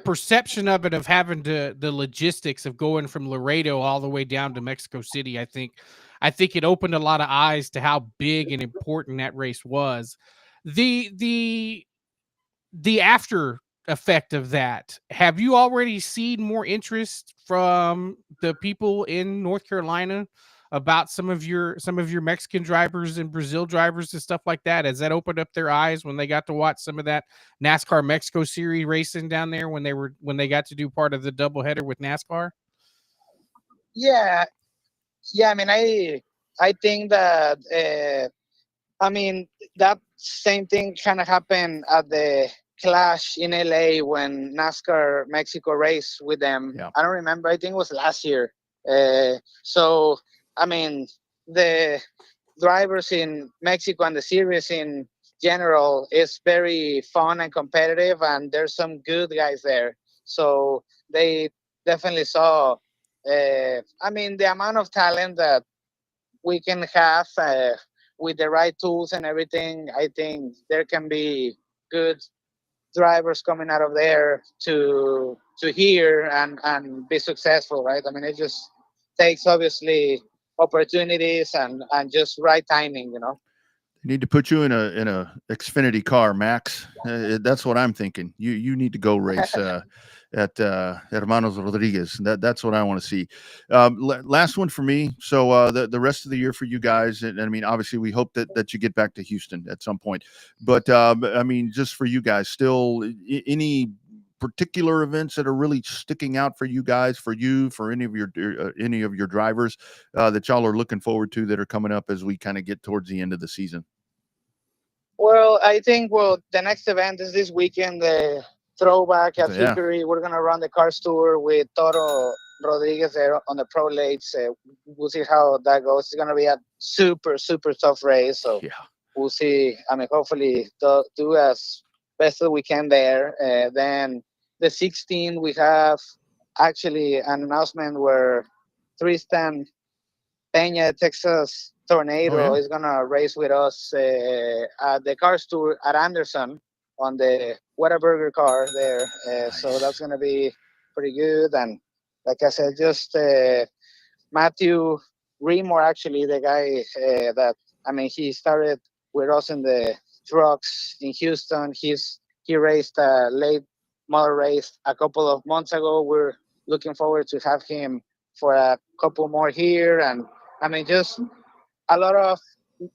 perception of it, of having the logistics of going from Laredo all the way down to Mexico City, I think it opened a lot of eyes to how big and important that race was. The after effect of that, have you already seen more interest from the people in North Carolina about some of your Mexican drivers and Brazil drivers and stuff like that? Has that opened up their eyes when they got to watch some of that NASCAR Mexico Series racing down there, when they got to do part of the doubleheader with NASCAR? Yeah, I mean, I think that, I mean, that same thing kind of happened at the Clash in LA when NASCAR Mexico raced with them. Yeah. I don't remember. I think it was last year. So I mean, the drivers in Mexico and the series in general is very fun and competitive, and there's some good guys there. So they definitely saw. I mean, the amount of talent that we can have, with the right tools and everything. I think there can be good drivers coming out of there to here and be successful, right? I mean, it just takes obviously opportunities and just right timing, you know. Need to put you in a Xfinity car, Max. That's what I'm thinking. You need to go race at Hermanos Rodriguez. That's what I want to see. Last one for me. So the rest of the year for you guys, and I mean, obviously, we hope that you get back to Houston at some point. But I mean, just for you guys, still any particular events that are really sticking out for you guys, for any of your drivers that y'all are looking forward to that are coming up as we kind of get towards the end of the season? Well, I think the next event is this weekend, the throwback at Hickory. We're gonna run the Cars Tour with Toro Rodriguez there on the pro lates. We'll see how that goes. It's going to be a super, super tough race. So Yeah. We'll see. I mean, hopefully do as best as we can there. Then the 16, we have actually an announcement where Tristan Peña, Texas Tornado, is going to race with us at the Cars Tour at Anderson on the Whataburger car there. So that's going to be pretty good. And like I said, just Matthew Remore, actually, the guy that, I mean, he started with us in the trucks in Houston. He raced a late model race a couple of months ago. We're looking forward to have him for a couple more here. And I mean, just a lot of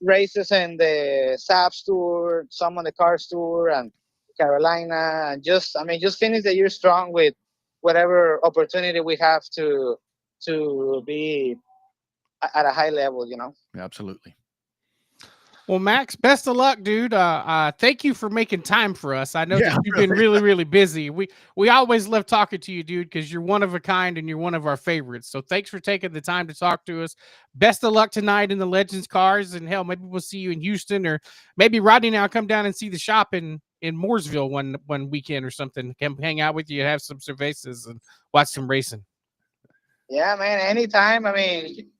races in the SAPS Tour, some on the Cars Tour and Carolina, and just finish the year strong with whatever opportunity we have to be at a high level, you know. Absolutely. Well, Max, best of luck, dude. Thank you for making time for us. I know that you've been really, really busy. We always love talking to you, dude, because you're one of a kind and you're one of our favorites. So thanks for taking the time to talk to us. Best of luck tonight in the Legends cars, and hell, maybe we'll see you in Houston, or maybe Rodney and I'll come down and see the shop in Mooresville one weekend or something. Come hang out with you, have some cervezas, and watch some racing. Yeah, man. Anytime. I mean,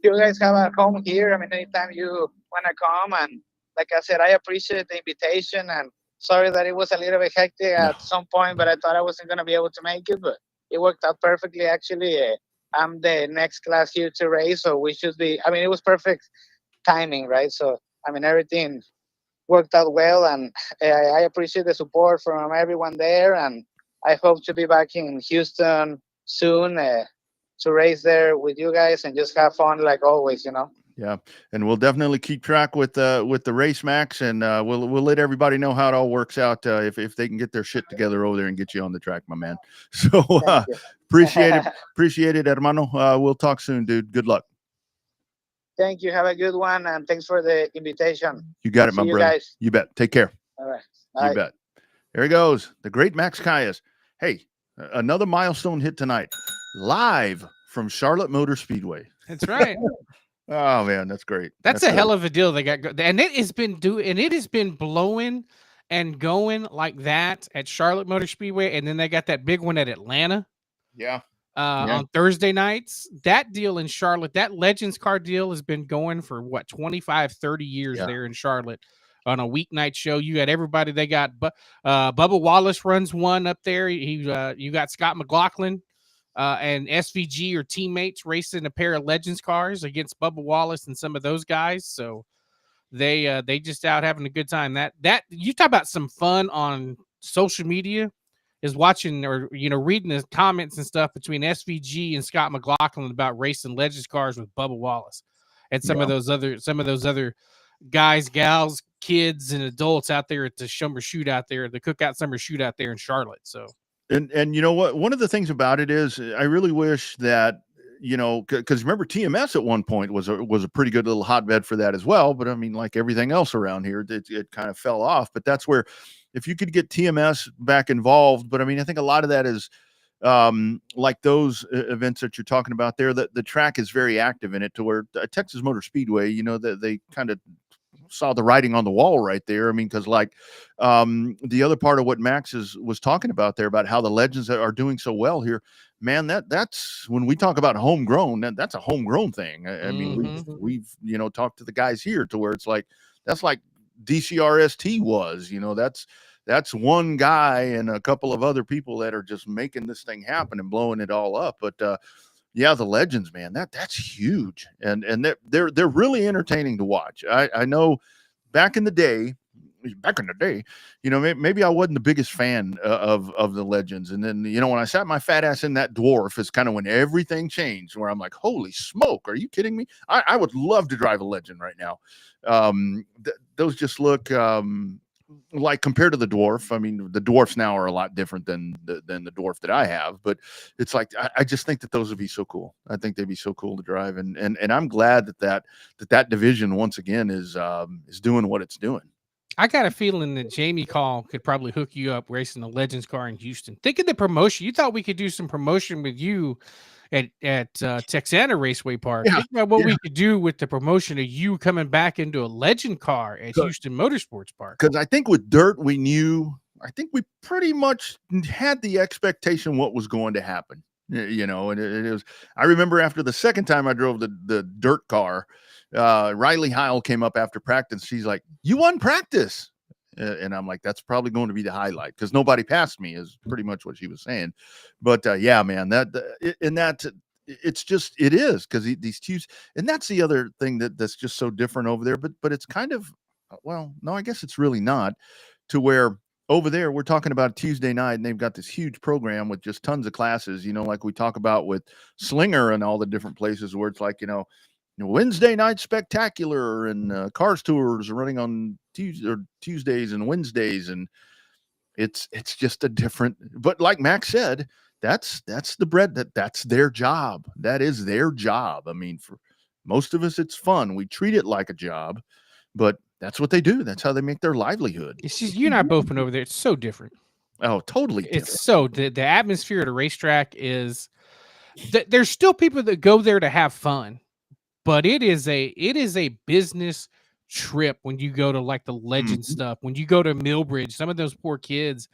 you guys have a home here. I mean, anytime you want to come. And like I said, I appreciate the invitation. And sorry that it was a little bit hectic at some point, but I thought I wasn't going to be able to make it. But it worked out perfectly, actually. I'm the next class here to race, so we should be. I mean, it was perfect timing, right? So, I mean, everything worked out well. And I appreciate the support from everyone there. And I hope to be back in Houston soon. To race there with you guys and just have fun like always, you know. Yeah, and we'll definitely keep track with the race, Max, and we'll let everybody know how it all works out if they can get their shit together over there and get you on the track, my man. So appreciate it, hermano. We'll talk soon, dude. Good luck. Thank you. Have a good one, and thanks for the invitation. You got it, my brother. Guys. You bet. Take care. All right. Bye. You bet. There he goes, the great Max Calles. Hey, another milestone hit tonight. Live from Charlotte Motor Speedway. That's right. Oh man, that's great. That's a hell of a deal they got, and it has been blowing and going like that at Charlotte Motor Speedway, and then they got that big one at Atlanta. Yeah. On Thursday nights. That deal in Charlotte, that Legends car deal has been going for what 25, 30 years there in Charlotte. On a weeknight show, you had everybody. They got Bubba Wallace runs one up there. You got Scott McLaughlin. And SVG or teammates racing a pair of Legends cars against Bubba Wallace and some of those guys. So they just out having a good time. That you talk about some fun on social media is watching or reading the comments and stuff between SVG and Scott McLaughlin about racing Legends cars with Bubba Wallace and some of those other guys, gals, kids, and adults out there at the summer shootout there, the Cookout Summer Shootout there in Charlotte. So. And you know what? One of the things about it is I really wish that, because remember TMS at one point was a pretty good little hotbed for that as well. But I mean, like everything else around here, it kind of fell off. But that's where if you could get TMS back involved. But I mean, I think a lot of that is like those events that you're talking about there, that the track is very active in it to where Texas Motor Speedway, that they kind of saw the writing on the wall right there. I mean, because like the other part of what Max was talking about there about how the Legends are doing so well here, man, that's when we talk about homegrown, that's a homegrown thing. I mean, we've talked to the guys here to where it's like that's like DCRST was, that's one guy and a couple of other people that are just making this thing happen and blowing it all up. But yeah, the Legends, man, that's huge, and they're really entertaining to watch. I know back in the day, maybe I wasn't the biggest fan of the Legends, and then when I sat my fat ass in that dwarf is kind of when everything changed. Where I'm like, holy smoke, are you kidding me? I would love to drive a Legend right now. Those just look like compared to the dwarf. I mean, the dwarfs now are a lot different than the dwarf that I have, but it's like I just think that those would be so cool. I think they'd be so cool to drive, and I'm glad that division once again is doing what it's doing. I got a feeling that Jamie Call could probably hook you up racing a Legends car in Houston. Think of the promotion. You thought we could do some promotion with you Texana Raceway Park. Yeah, Think about what yeah. we could do with the promotion of you coming back into a legend car at So- Houston Motorsports Park. Because I think with dirt, I think we pretty much had the expectation what was going to happen, you know, and it was, I remember after the second time I drove the dirt car, Riley Heil came up after practice. She's like, "You won practice." And I'm like, that's probably going to be the highlight because nobody passed me is pretty much what she was saying. But yeah, man, it's just, it is because these Tuesdays, and that's the other thing that's just so different over there. But it's kind of, well, no, I guess it's really not, to where over there we're talking about Tuesday night and they've got this huge program with just tons of classes, you know, like we talk about with Slinger and all the different places where it's like, you know, Wednesday night spectacular and cars tours running on Tuesdays and Wednesdays, and it's just a different. But like Max said, that's the bread that's their job. That is their job. I mean, for most of us, it's fun. We treat it like a job, but that's what they do. That's how they make their livelihood. It's just you and I both been over there. It's so different. Oh, totally different. It's so the atmosphere at a racetrack is. There's still people that go there to have fun. But it is a business trip when you go to like the legend stuff. When you go to Millbridge, some of those poor kids,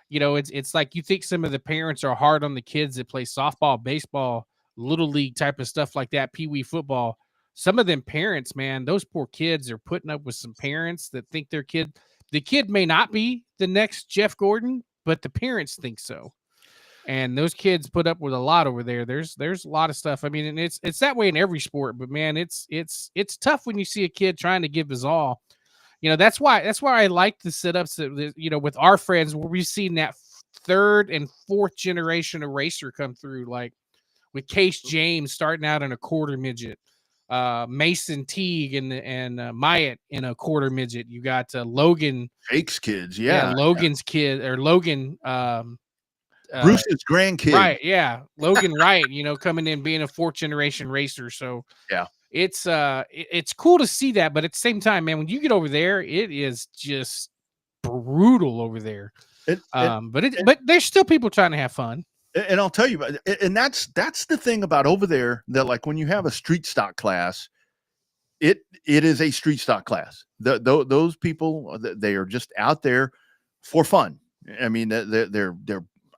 you know, it's like you think some of the parents are hard on the kids that play softball, baseball, little league type of stuff like that, pee-wee football. Some of them parents, man, those poor kids are putting up with some parents that think the kid may not be the next Jeff Gordon, but the parents think so. And those kids put up with a lot over there. There's a lot of stuff. I mean, and it's that way in every sport, but man, it's tough when you see a kid trying to give his all. You know, that's why I like the setups that, you know, with our friends where we've seen that third and fourth generation of racer come through, like with Case James starting out in a quarter midget, Mason Teague and Myatt in a quarter midget. You got Logan Jake's kids, Logan's kid or Logan. Bruce's grandkid, right? Yeah, Logan Wright, you know, coming in being a fourth generation racer. So yeah, it's cool to see that, but at the same time, man, when you get over there, it is just brutal over there. But there's still people trying to have fun. And I'll tell you, and that's the thing about over there, that like when you have a street stock class, it is a street stock class. Those people, they are just out there for fun. I mean, they're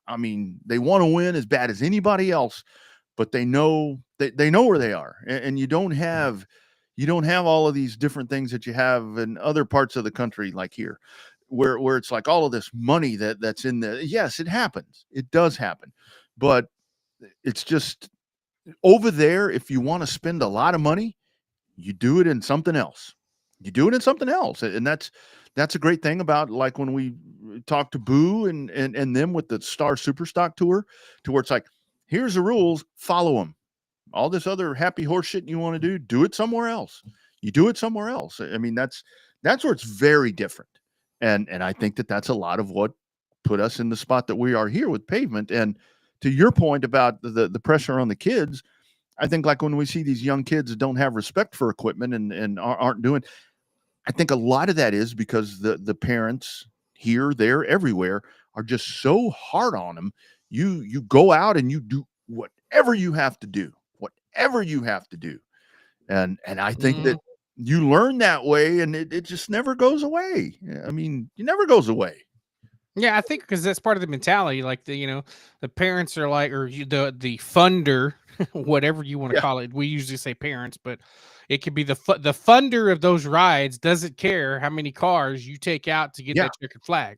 I mean, they want to win as bad as anybody else, but they know they know where they are. And you don't have all of these different things that you have in other parts of the country, like here, where it's like all of this money that's in the, yes, it happens. It does happen. But it's just over there, if you want to spend a lot of money, you do it in something else. And that's a great thing about, like, when we talk to Boo and them with the Star Superstock Tour, to where it's like, here's the rules, follow them. All this other happy horse shit you want to do it somewhere else. You do it somewhere else. I mean, that's where it's very different. And I think that's a lot of what put us in the spot that we are here with Pavement. And to your point about the pressure on the kids, I think, like, when we see these young kids that don't have respect for equipment and aren't doing, I think a lot of that is because the parents here, there, everywhere are just so hard on them. You go out and you do whatever you have to do, and I think that you learn that way, and it just never goes away. I mean, it never goes away. Yeah, I think because that's part of the mentality. Like, the parents are like, or the funder, whatever you want to call it. We usually say parents, but it could be the funder of those rides doesn't care how many cars you take out to get that checkered flag,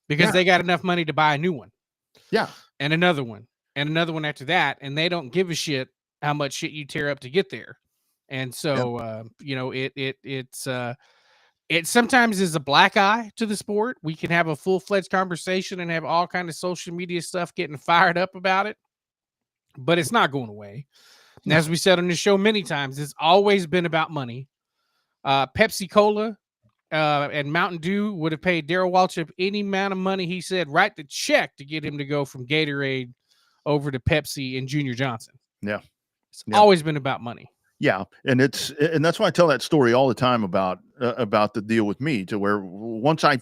because they got enough money to buy a new one. Yeah, and another one after that, and they don't give a shit how much shit you tear up to get there. And so, it sometimes is a black eye to the sport. We can have a full-fledged conversation and have all kind of social media stuff getting fired up about it, but it's not going away. And as we said on the show many times, it's always been about money. Pepsi Cola and Mountain Dew would have paid Darrell Waltrip any amount of money. He said, write the check to get him to go from Gatorade over to Pepsi and Junior Johnson. Yeah. It's always been about money. Yeah, and that's why I tell that story all the time about the deal with me, to where once I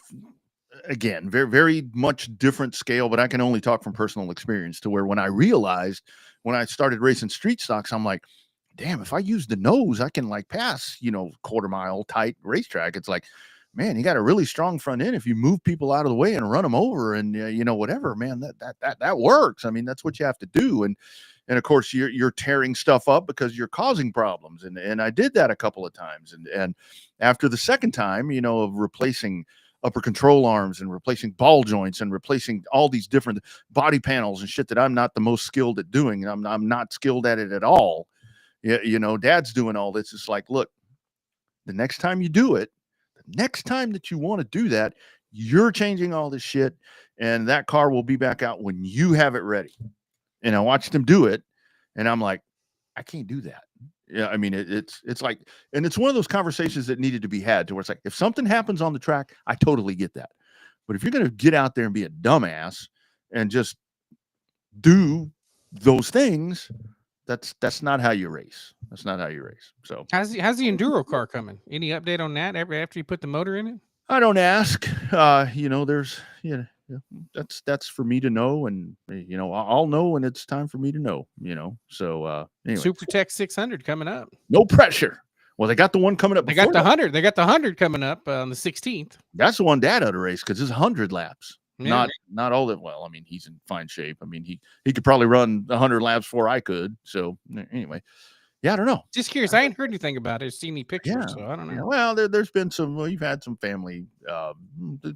again, very, very much different scale, but I can only talk from personal experience to where when I started racing street stocks, I'm like, damn, if I use the nose, I can like pass, quarter mile tight racetrack. It's like, man, you got a really strong front end. If you move people out of the way and run them over and, whatever, man, that works. I mean, that's what you have to do. And of course you're tearing stuff up because you're causing problems. And I did that a couple of times. And after the second time, of replacing upper control arms and replacing ball joints and replacing all these different body panels and shit that I'm not the most skilled at doing. And I'm not skilled at it at all. Dad's doing all this. It's like, look, the next time you do it, the next time that you want to do that, you're changing all this shit, and that car will be back out when you have it ready. And I watched him do it, and I'm like, I can't do that. Yeah, I mean, it's like, and it's one of those conversations that needed to be had to where it's like, if something happens on the track, I totally get that. But if you're going to get out there and be a dumbass and just do those things, that's not how you race. That's not how you race. So how's the enduro car coming? Any update on that after you put the motor in it? I don't ask. There's that's for me to know, and I'll know when it's time for me to know. So anyway. SuperTech 600 coming up. No pressure. Well, they got the one coming up. They got the 100. They got the 100 coming up on the 16th. That's the one Dad ought to race because it's 100 laps. Yeah. Not all that well. I mean, he's in fine shape. I mean, he could probably run 100 laps before I could. So anyway, yeah, I don't know. Just curious. I ain't heard anything about it. Seen any pictures, so I don't know. Yeah, well, there's been some. Well, you've had some family.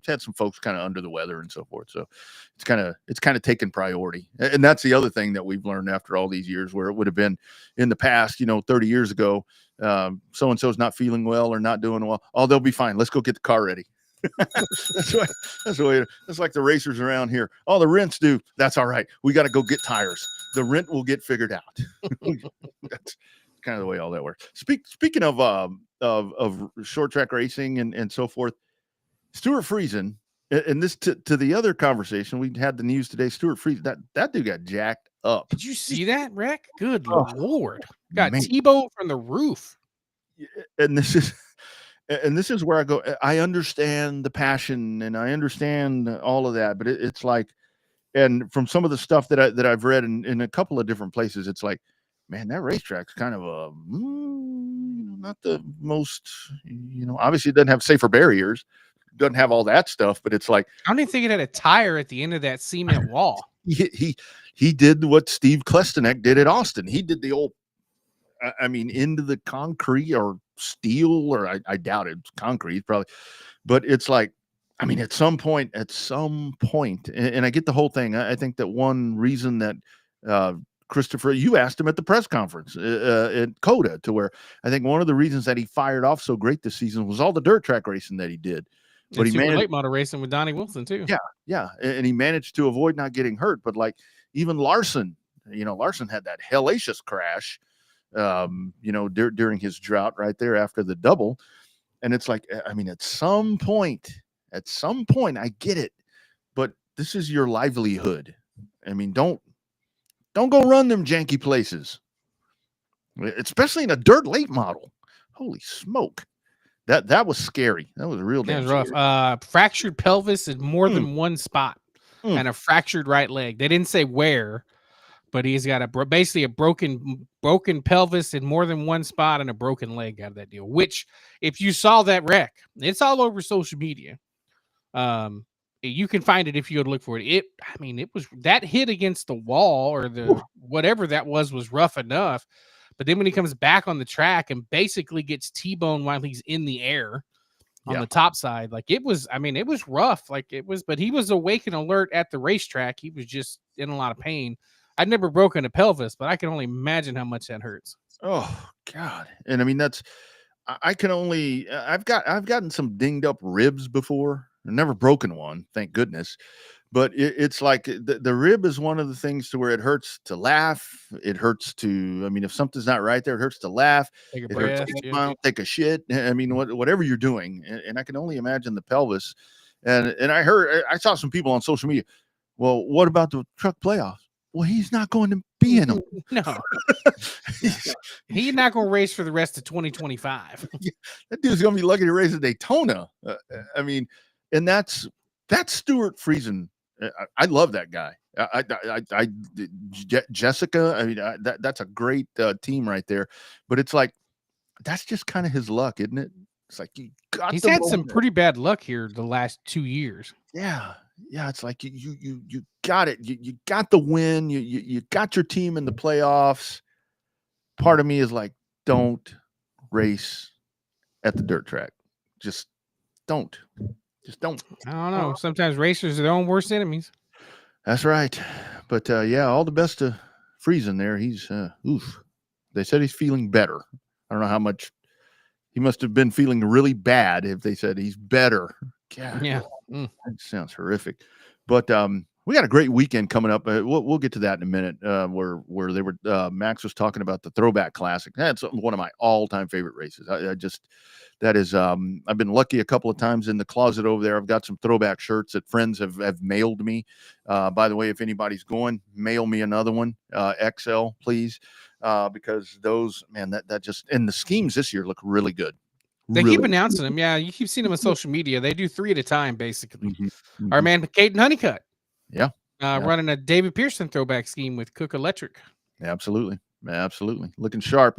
Had some folks kind of under the weather and so forth. So it's kind of taken priority. And that's the other thing that we've learned after all these years, where it would have been in the past, 30 years ago, so and so's not feeling well or not doing well. Oh, they'll be fine. Let's go get the car ready. That's the way. That's like the racers around here. Oh, the rent's due. That's all right. We got to go get tires. The rent will get figured out. That's kind of the way all that works. Speaking of short track racing and so forth, Stuart Friesen, and this to the other conversation we had the news today. Stuart Friesen, that dude got jacked up. Did you see that, Rick? Good Lord, got man. T-bone from the roof. And this is where I go. I understand the passion and I understand all of that, but it's like, and from some of the stuff that I've read in a couple of different places, it's like, man, that racetrack's kind of not the most, obviously it doesn't have safer barriers, doesn't have all that stuff, but it's like, I don't even think it had a tire at the end of that cement wall. He did what Steve Klestanek did at Austin. He did the old, into the concrete or steel, or I doubt it's concrete probably, but it's like, at some point, and I get the whole thing. I think that one reason that Christopher, you asked him at the press conference at COTA, to where I think one of the reasons that he fired off so great this season was all the dirt track racing that he did. But he managed late model racing with Donnie Wilson too. Yeah, and he managed to avoid not getting hurt. But like even Larson, Larson had that hellacious crash, during his drought right there after the double, and it's like, at some point, I get it, but this is your livelihood. Don't go run them janky places, especially in a dirt late model. Holy smoke. That was scary. That was real damn rough. Fractured pelvis in more than one spot and a fractured right leg. They didn't say where, but he's got basically a broken pelvis in more than one spot and a broken leg out of that deal. Which, if you saw that wreck, it's all over social media. You can find it if you go to look for it. It was that hit against the wall or the whatever that was rough enough. But then when he comes back on the track and basically gets T-boned while he's in the air on the top side, like it was rough. Like it was, but he was awake and alert at the racetrack. He was just in a lot of pain. I'd never broken a pelvis, but I can only imagine how much that hurts. Oh God. And I've gotten some dinged up ribs before. I've never broken one, thank goodness. But it's like the rib is one of the things to where it hurts to laugh. It hurts to, if something's not right there, it hurts to laugh. Take a breath, hurts to smile, take a shit. Whatever you're doing. And I can only imagine the pelvis. And I saw some people on social media. Well, what about the truck playoffs? Well, he's not going to be in them. No. He's not going to race for the rest of 2025. That dude's going to be lucky to race at Daytona. And that's That's Stuart Friesen. I love that guy. Jessica. I mean, that's a great team right there. But it's like that's just kind of his luck, isn't it? It's like he's had some pretty bad luck here the last 2 years. Yeah. It's like you got it. You got the win. You got your team in the playoffs. Part of me is like, don't race at the dirt track. Just don't. Just don't. I don't know. Sometimes racers are their own worst enemies. That's right. But yeah, all the best to Friesen there. He's They said he's feeling better. I don't know how much he must have been feeling really bad if they said he's better. God, yeah. That sounds horrific. But we got a great weekend coming up. We'll get to that in a minute. Where they were Max was talking about the Throwback Classic. That's one of my all-time favorite races. I've been lucky a couple of times in the closet over there. I've got some throwback shirts that friends have mailed me. By the way, if anybody's going, mail me another one, XL, please, because those, man, that just, and the schemes this year look really good. They keep announcing them. Yeah, you keep seeing them on social media. They do 3 at a time, basically. Our man, Caden Honeycutt. Yeah. Running a David Pearson throwback scheme with Cook Electric. Absolutely. Looking sharp,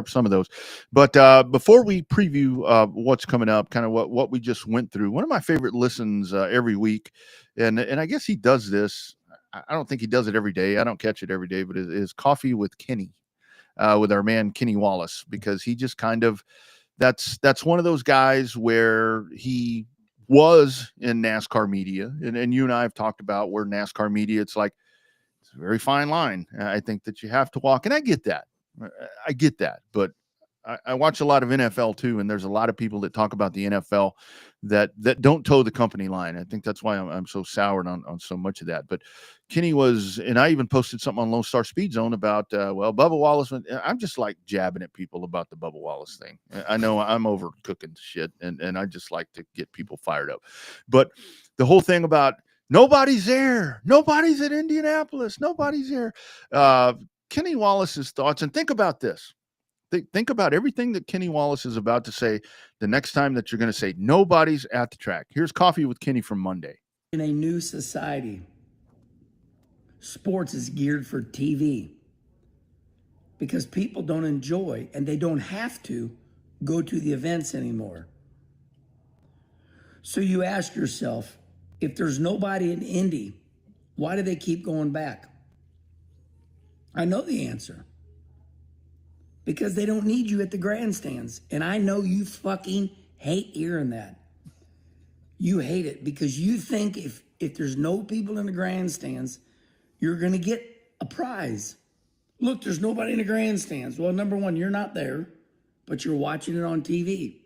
some of those. But before we preview what's coming up, kind of what we just went through, one of my favorite listens every week, and I guess he does this. I don't think he does it every day. I don't catch it every day, but it is Coffee with Kenny, with our man Kenny Wallace, because he just kind of, that's one of those guys where he was in NASCAR media, and you and I have talked about where NASCAR media, it's like, it's a very fine line. I think that you have to walk, and I get that, but I watch a lot of NFL too, and there's a lot of people that talk about the NFL that don't toe the company line. I think that's why I'm so soured on so much of that. But Kenny was, and I even posted something on Lone Star Speed Zone about, Bubba Wallace. I'm just like jabbing at people about the Bubba Wallace thing. I know I'm overcooking shit, and I just like to get people fired up. But the whole thing about nobody's there, nobody's at Indianapolis, nobody's there. Kenny Wallace's thoughts, and think about this. Think about everything that Kenny Wallace is about to say the next time that you're going to say nobody's at the track. Here's Coffee with Kenny from Monday. In a new society, sports is geared for TV because people don't enjoy, and they don't have to go to the events anymore. So you ask yourself, if there's nobody in Indy, why do they keep going back? I know the answer. Because they don't need you at the grandstands. And I know you fucking hate hearing that. You hate it because you think if there's no people in the grandstands, you're going to get a prize. Look, there's nobody in the grandstands. Well, number one, you're not there, but you're watching it on TV.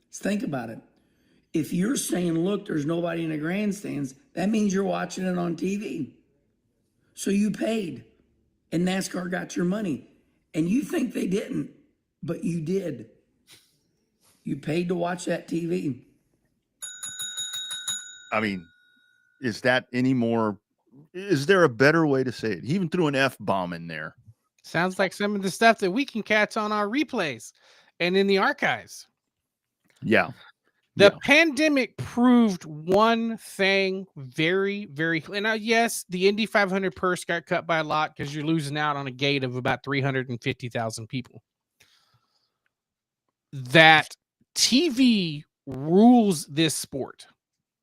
Let's think about it. If you're saying, look, there's nobody in the grandstands, that means you're watching it on TV. So you paid, and NASCAR got your money. And you think they didn't, but you did. You paid to watch that TV. I mean, is that any more? Is there a better way to say it? He even threw an F-bomb in there. Sounds like some of the stuff that we can catch on our replays and in the archives. Yeah. The pandemic proved one thing very, very clear. Now, yes, the Indy 500 purse got cut by a lot because you're losing out on a gate of about 350,000 people. That TV rules this sport.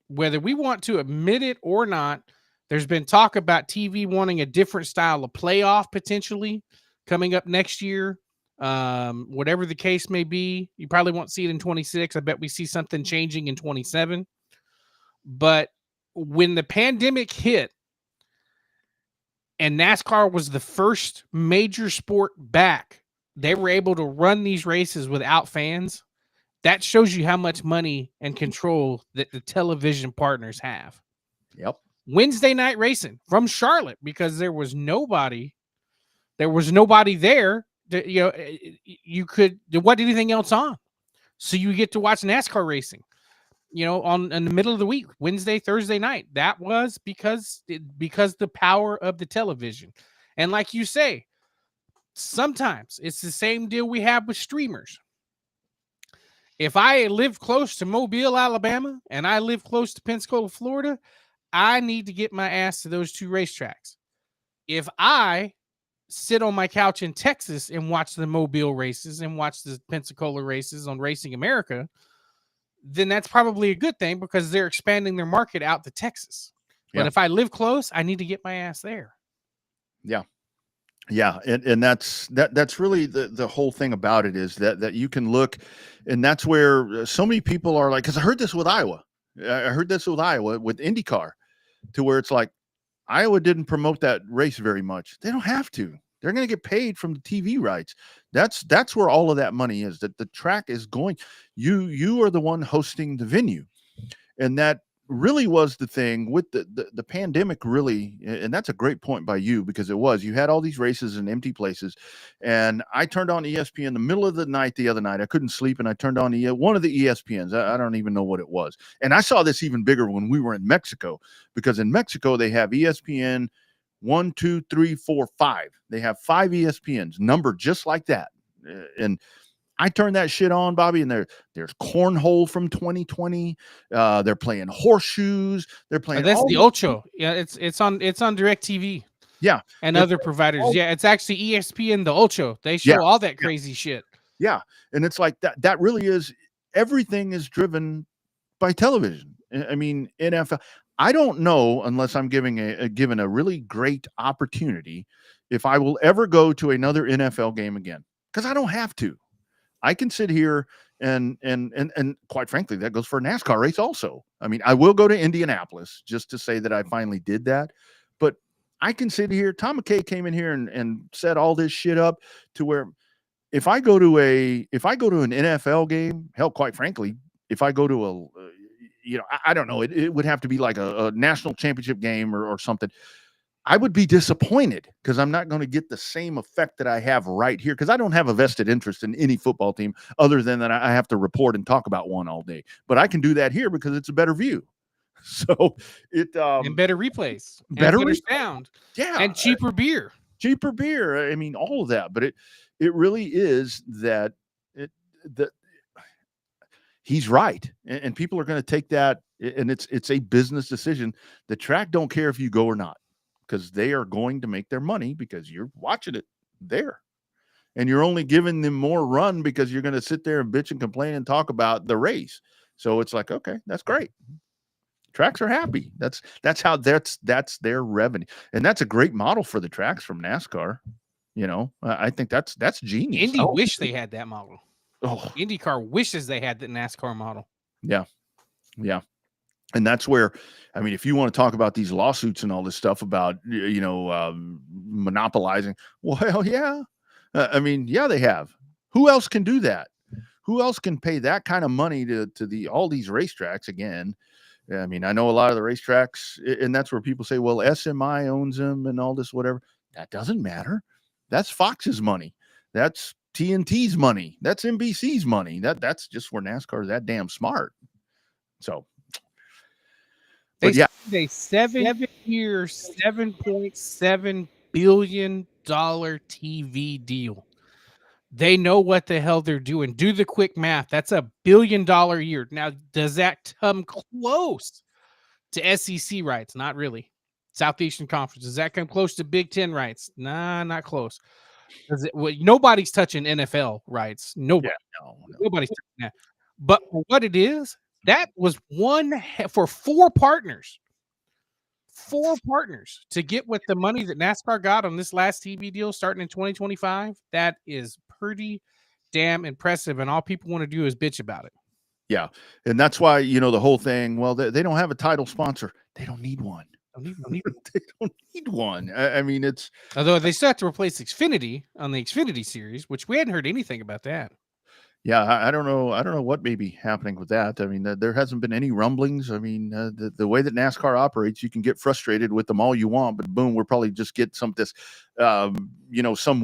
Whether we want to admit it or not, there's been talk about TV wanting a different style of playoff potentially coming up next year. Whatever the case may be, you probably won't see it in 26. I bet we see something changing in 27. But when the pandemic hit and NASCAR was the first major sport back, they were able to run these races without fans. That shows you how much money and control that the television partners have. Yep. Wednesday night racing from Charlotte, because there was nobody there. You know, you could, there wasn't anything else on, so you get to watch NASCAR racing, you know, in the middle of the week, Wednesday, Thursday night. That was because the power of the television. And like you say, sometimes it's the same deal we have with streamers. If I live close to Mobile, Alabama, and I live close to Pensacola, Florida, I need to get my ass to those 2 racetracks. If I sit on my couch in Texas and watch the Mobile races and watch the Pensacola races on Racing America, then that's probably a good thing because they're expanding their market out to Texas. But if I live close, I need to get my ass there. Yeah. Yeah, and that's really the whole thing about it is that you can look, and that's where so many people are like, because I heard this with Iowa. I heard this with Iowa with IndyCar, to where it's like Iowa didn't promote that race very much. They don't have to. They're going to get paid from the TV rights. That's where all of that money is. That the track is going. You are the one hosting the venue, and that really was the thing with the pandemic, really. And that's a great point by you, because you had all these races in empty places, and I turned on ESPN in the middle of the night the other night. I couldn't sleep, and I turned on one of the ESPNs. I don't even know what it was. And I saw this even bigger when we were in Mexico, because in Mexico they have ESPN 1, 2, 3, 4, 5. They have 5 ESPNs numbered just like that. And I turned that shit on, Bobby, and there's cornhole from 2020. They're playing horseshoes. They're playing. That's the Ocho. Yeah, it's on DirecTV. Yeah, and other providers. Yeah, it's actually ESPN the Ocho. They show all that crazy shit. Yeah, and it's like that. That really is, everything is driven by television. I mean, NFL. I don't know, unless I'm given a really great opportunity, if I will ever go to another NFL game again, because I don't have to. I can sit here and quite frankly, that goes for a NASCAR race also. I mean, I will go to Indianapolis just to say that I finally did that. But I can sit here. Tom McKay came in here and set all this shit up to where if I go to an NFL game, hell, quite frankly, if I go to I don't know, it would have to be like a national championship game or something. I would be disappointed because I'm not going to get the same effect that I have right here, because I don't have a vested interest in any football team other than that I have to report and talk about one all day. But I can do that here because it's a better view. So and better replays, better sound, yeah, and cheaper beer. I mean, all of that. But it really is that he's right, and people are going to take that, and it's a business decision. The track don't care if you go or not, because they are going to make their money because you're watching it there. And you're only giving them more run because you're going to sit there and bitch and complain and talk about the race. So it's like, okay, that's great. Tracks are happy. That's their revenue. And that's a great model for the tracks from NASCAR. You know, I think that's genius. Indy wish they had that model. Oh, IndyCar wishes they had the NASCAR model. Yeah. Yeah. And that's where, I mean, if you want to talk about these lawsuits and all this stuff about, monopolizing, well, yeah. I mean, yeah, they have. Who else can do that? Who else can pay that kind of money to all these racetracks again? I mean, I know a lot of the racetracks, and that's where people say, well, SMI owns them and all this, whatever. That doesn't matter. That's Fox's money. That's TNT's money. That's NBC's money. That's just where NASCAR is that damn smart. So, they a 7-year, $7.7 billion TV deal. They know what the hell they're doing. Do the quick math. That's $1 billion a year. Now, does that come close to SEC rights? Not really. Southeastern Conference. Does that come close to Big Ten rights? Nah, not close. Nobody's touching NFL rights. Nobody. Yeah, no. Nobody's touching that. But for what it is, that was for 4 partners. 4 partners to get with the money that NASCAR got on this last TV deal starting in 2025. That is pretty damn impressive. And all people want to do is bitch about it. Yeah. And that's why, the whole thing, well, they don't have a title sponsor. They don't need one. They don't need one. I mean, it's. Although they still have to replace Xfinity on the Xfinity series, which we hadn't heard anything about that. Yeah, I don't know. I don't know what may be happening with that. I mean, there hasn't been any rumblings. I mean, the way that NASCAR operates, you can get frustrated with them all you want, but boom, we'll probably just get some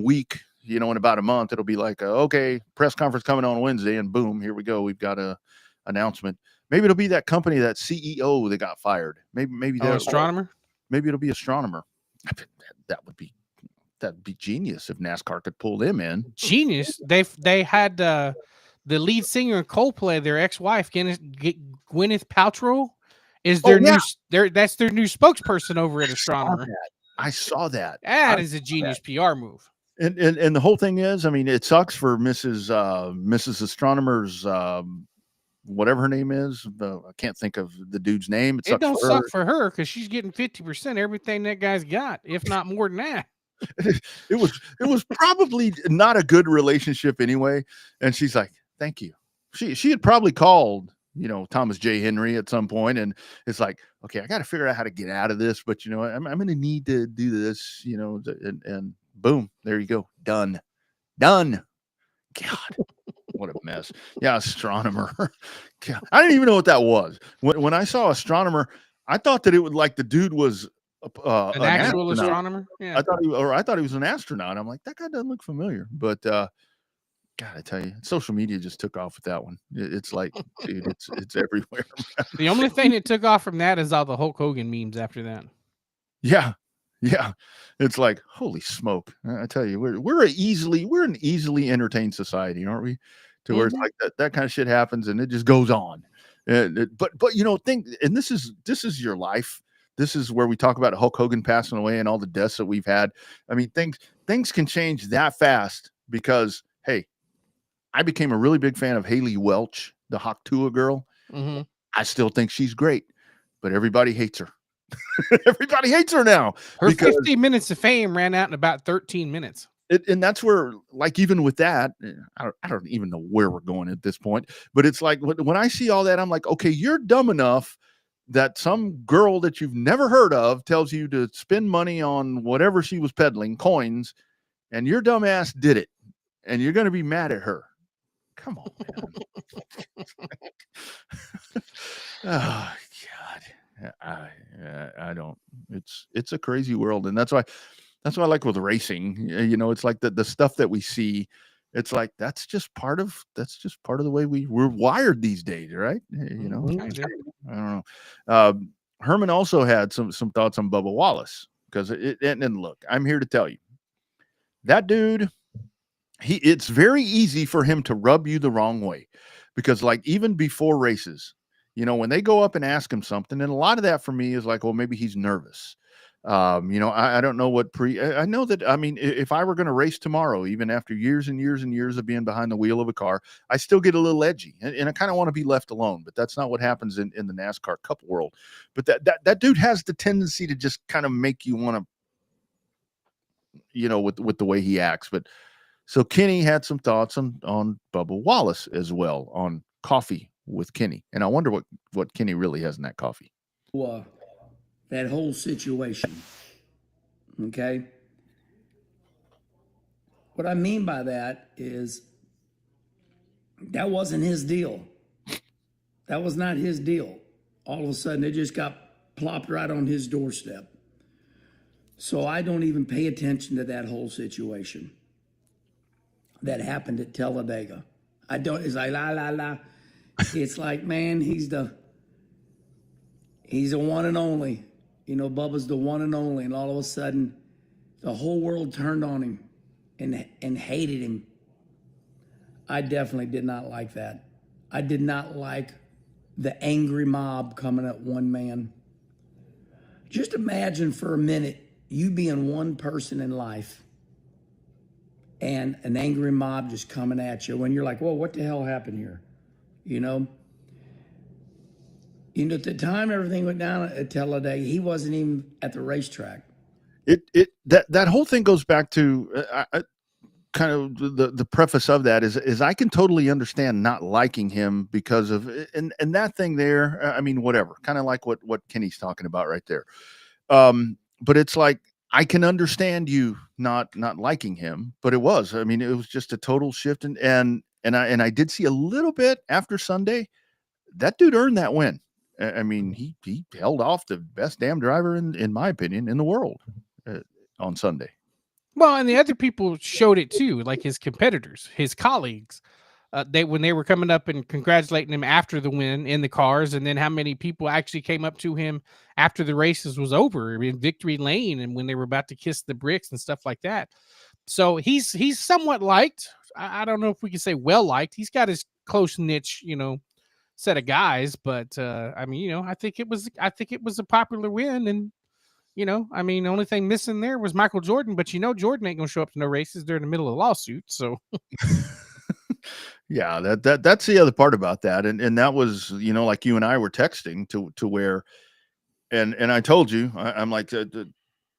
week, in about a month, it'll be like, okay, press conference coming on Wednesday, and boom, here we go. We've got a announcement. Maybe it'll be that company, that CEO that got fired. Maybe that astronomer. Maybe it'll be astronomer. That'd be genius if NASCAR could pull them in. Genius. They had the the lead singer in Coldplay, their ex-wife, Gwyneth Paltrow, is their that's their new spokesperson over at Astronomer. I saw that. That is a genius PR move. And the whole thing is, I mean, it sucks for Mrs. Astronomer's whatever her name is. I can't think of the dude's name. It don't suck for her because she's getting 50% everything that guy's got, if not more than that. It was probably not a good relationship anyway. And she's like, thank you. She had probably called, Thomas J. Henry at some point, and it's like, okay, I got to figure out how to get out of this, but I'm going to need to do this, and boom, there you go. Done. God, what a mess. Yeah. Astronomer. God, I didn't even know what that was. When I saw Astronomer, I thought that it would like the dude was an actual astronomer. Yeah. I thought he was an astronaut. I'm like, that guy doesn't look familiar, but, God, I tell you, social media just took off with that one. It's like, dude, it's everywhere. The only thing that took off from that is all the Hulk Hogan memes after that. Yeah. It's like, holy smoke. I tell you, we're an easily entertained society, aren't we? To where it's like that kind of shit happens and it just goes on. But and this is your life. This is where we talk about Hulk Hogan passing away and all the deaths that we've had. I mean, things can change that fast because, hey, I became a really big fan of Haley Welch, the Haktua girl. Mm-hmm. I still think she's great, but everybody hates her. Everybody hates her now. Her 15 minutes of fame ran out in about 13 minutes. And that's where, like, even with that, I don't even know where we're going at this point, but it's like when I see all that, I'm like, okay, you're dumb enough that some girl that you've never heard of tells you to spend money on whatever she was peddling, coins, and your dumb ass did it, and you're going to be mad at her. Come on, man. Oh, God. I don't. It's a crazy world, and that's why I like with racing. It's like the stuff that we see. It's like that's just part of the way we're wired these days, right? I don't know. Herman also had some thoughts on Bubba Wallace because and look, I'm here to tell you that dude. It's very easy for him to rub you the wrong way because, like, even before races, when they go up and ask him something, and a lot of that for me is like, well, maybe he's nervous. I don't know what I know that, I mean, if I were going to race tomorrow, even after years and years and years of being behind the wheel of a car, I still get a little edgy and I kind of want to be left alone, but that's not what happens in the NASCAR Cup world. But that dude has the tendency to just kind of make you want to, with the way he acts. But so Kenny had some thoughts on Bubba Wallace as well on coffee with Kenny. And I wonder what Kenny really has in that coffee. That whole situation. Okay. What I mean by that is that wasn't his deal. That was not his deal. All of a sudden it just got plopped right on his doorstep. So I don't even pay attention to that whole situation that happened at Talladega. It's like la. It's like, man, he's the one and only. Bubba's the one and only, and all of a sudden, the whole world turned on him and hated him. I definitely did not like that. I did not like the angry mob coming at one man. Just imagine for a minute you being one person in life and an angry mob just coming at you when you're like, whoa, what the hell happened here? At the time everything went down at Talladega, he wasn't even at the racetrack. That whole thing goes back to kind of the preface of that is I can totally understand not liking him because of and that thing there. I mean, whatever, kind of like what Kenny's talking about right there. But it's like I can understand you not liking him, but it was just a total shift and I did see a little bit after Sunday. That dude earned that win. I mean, he held off the best damn driver in my opinion in the world on Sunday. Well, and the other people showed it too, like his competitors, his colleagues. When they were coming up and congratulating him after the win in the cars, and then how many people actually came up to him after the races was over in victory lane, and when they were about to kiss the bricks and stuff like that. So he's somewhat liked. I don't know if we can say well liked. He's got his close niche, set of guys. But I mean, I think it was a popular win, and I mean, the only thing missing there was Michael Jordan. But Jordan ain't gonna show up to no races. They're in the middle of a lawsuit, so. Yeah, that's the other part about that, and that was like you and I were texting to where, and I told you I'm like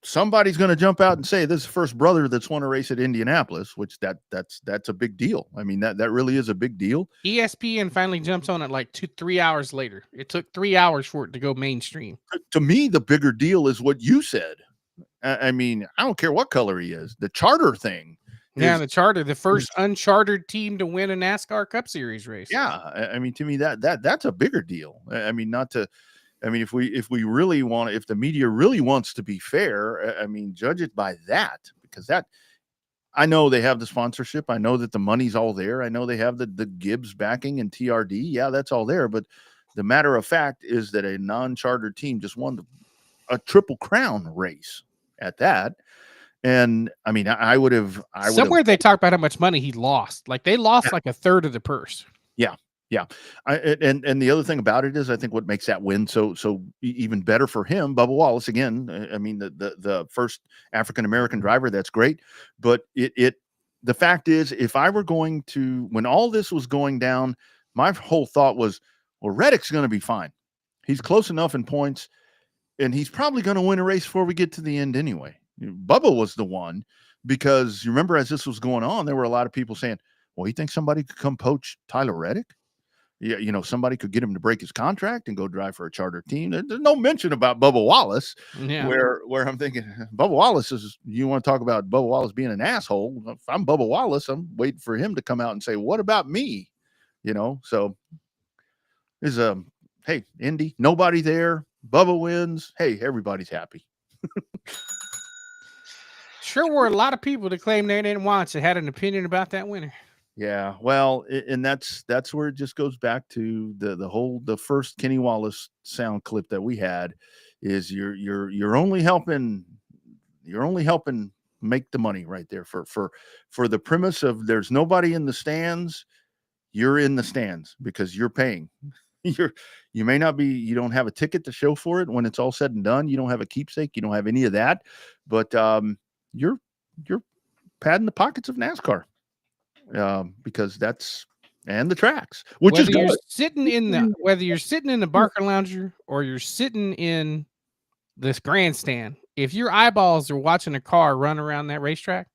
somebody's going to jump out and say this is the first brother that's won a race at Indianapolis, which that's a big deal. I mean that really is a big deal. ESPN finally jumps on it like 2-3 hours later. It took 3 hours for it to go mainstream. To me, the bigger deal is what you said. I mean, I don't care what color he is. The charter thing. Yeah, the charter, the first unchartered team to win a NASCAR Cup Series race. Yeah, I mean, to me that's a bigger deal. I mean, if we really want, if the media really wants to be fair, I mean, judge it by that, because I know they have the sponsorship. I know that the money's all there. I know they have the Gibbs backing and TRD. Yeah, that's all there. But the matter of fact is that a non-chartered team just won a Triple Crown race at that. And I mean, I would have somewhere they talked about how much money he lost. Like they lost like a third of the purse. Yeah. Yeah. And the other thing about it is I think what makes that win so even better for him, Bubba Wallace, again, I mean, the first African-American driver, that's great. But the fact is, if I were going to, when all this was going down, my whole thought was, well, Reddick's going to be fine. He's close enough in points, and he's probably going to win a race before we get to the end anyway. Bubba was the one, because you remember as this was going on, there were a lot of people saying, well, you think somebody could come poach Tyler Reddick? Yeah, somebody could get him to break his contract and go drive for a charter team. There's no mention about Bubba Wallace, where I'm thinking, Bubba Wallace you want to talk about Bubba Wallace being an asshole. If I'm Bubba Wallace, I'm waiting for him to come out and say, what about me? So is hey, Indy, nobody there. Bubba wins. Hey, everybody's happy. Sure were a lot of people that claimed they didn't watch it had an opinion about that winner. Yeah, well, and that's where it just goes back to the first Kenny Wallace sound clip that we had is you're only helping make the money right there for the premise of there's nobody in the stands. You're in the stands because you're paying. You may not be, you don't have a ticket to show for it when it's all said and done. You don't have a keepsake. You don't have any of that, but you're padding the pockets of NASCAR. Because that's, and the tracks, which whether is good. Whether you're sitting in the Barker Lounger or you're sitting in this grandstand, if your eyeballs are watching a car run around that racetrack,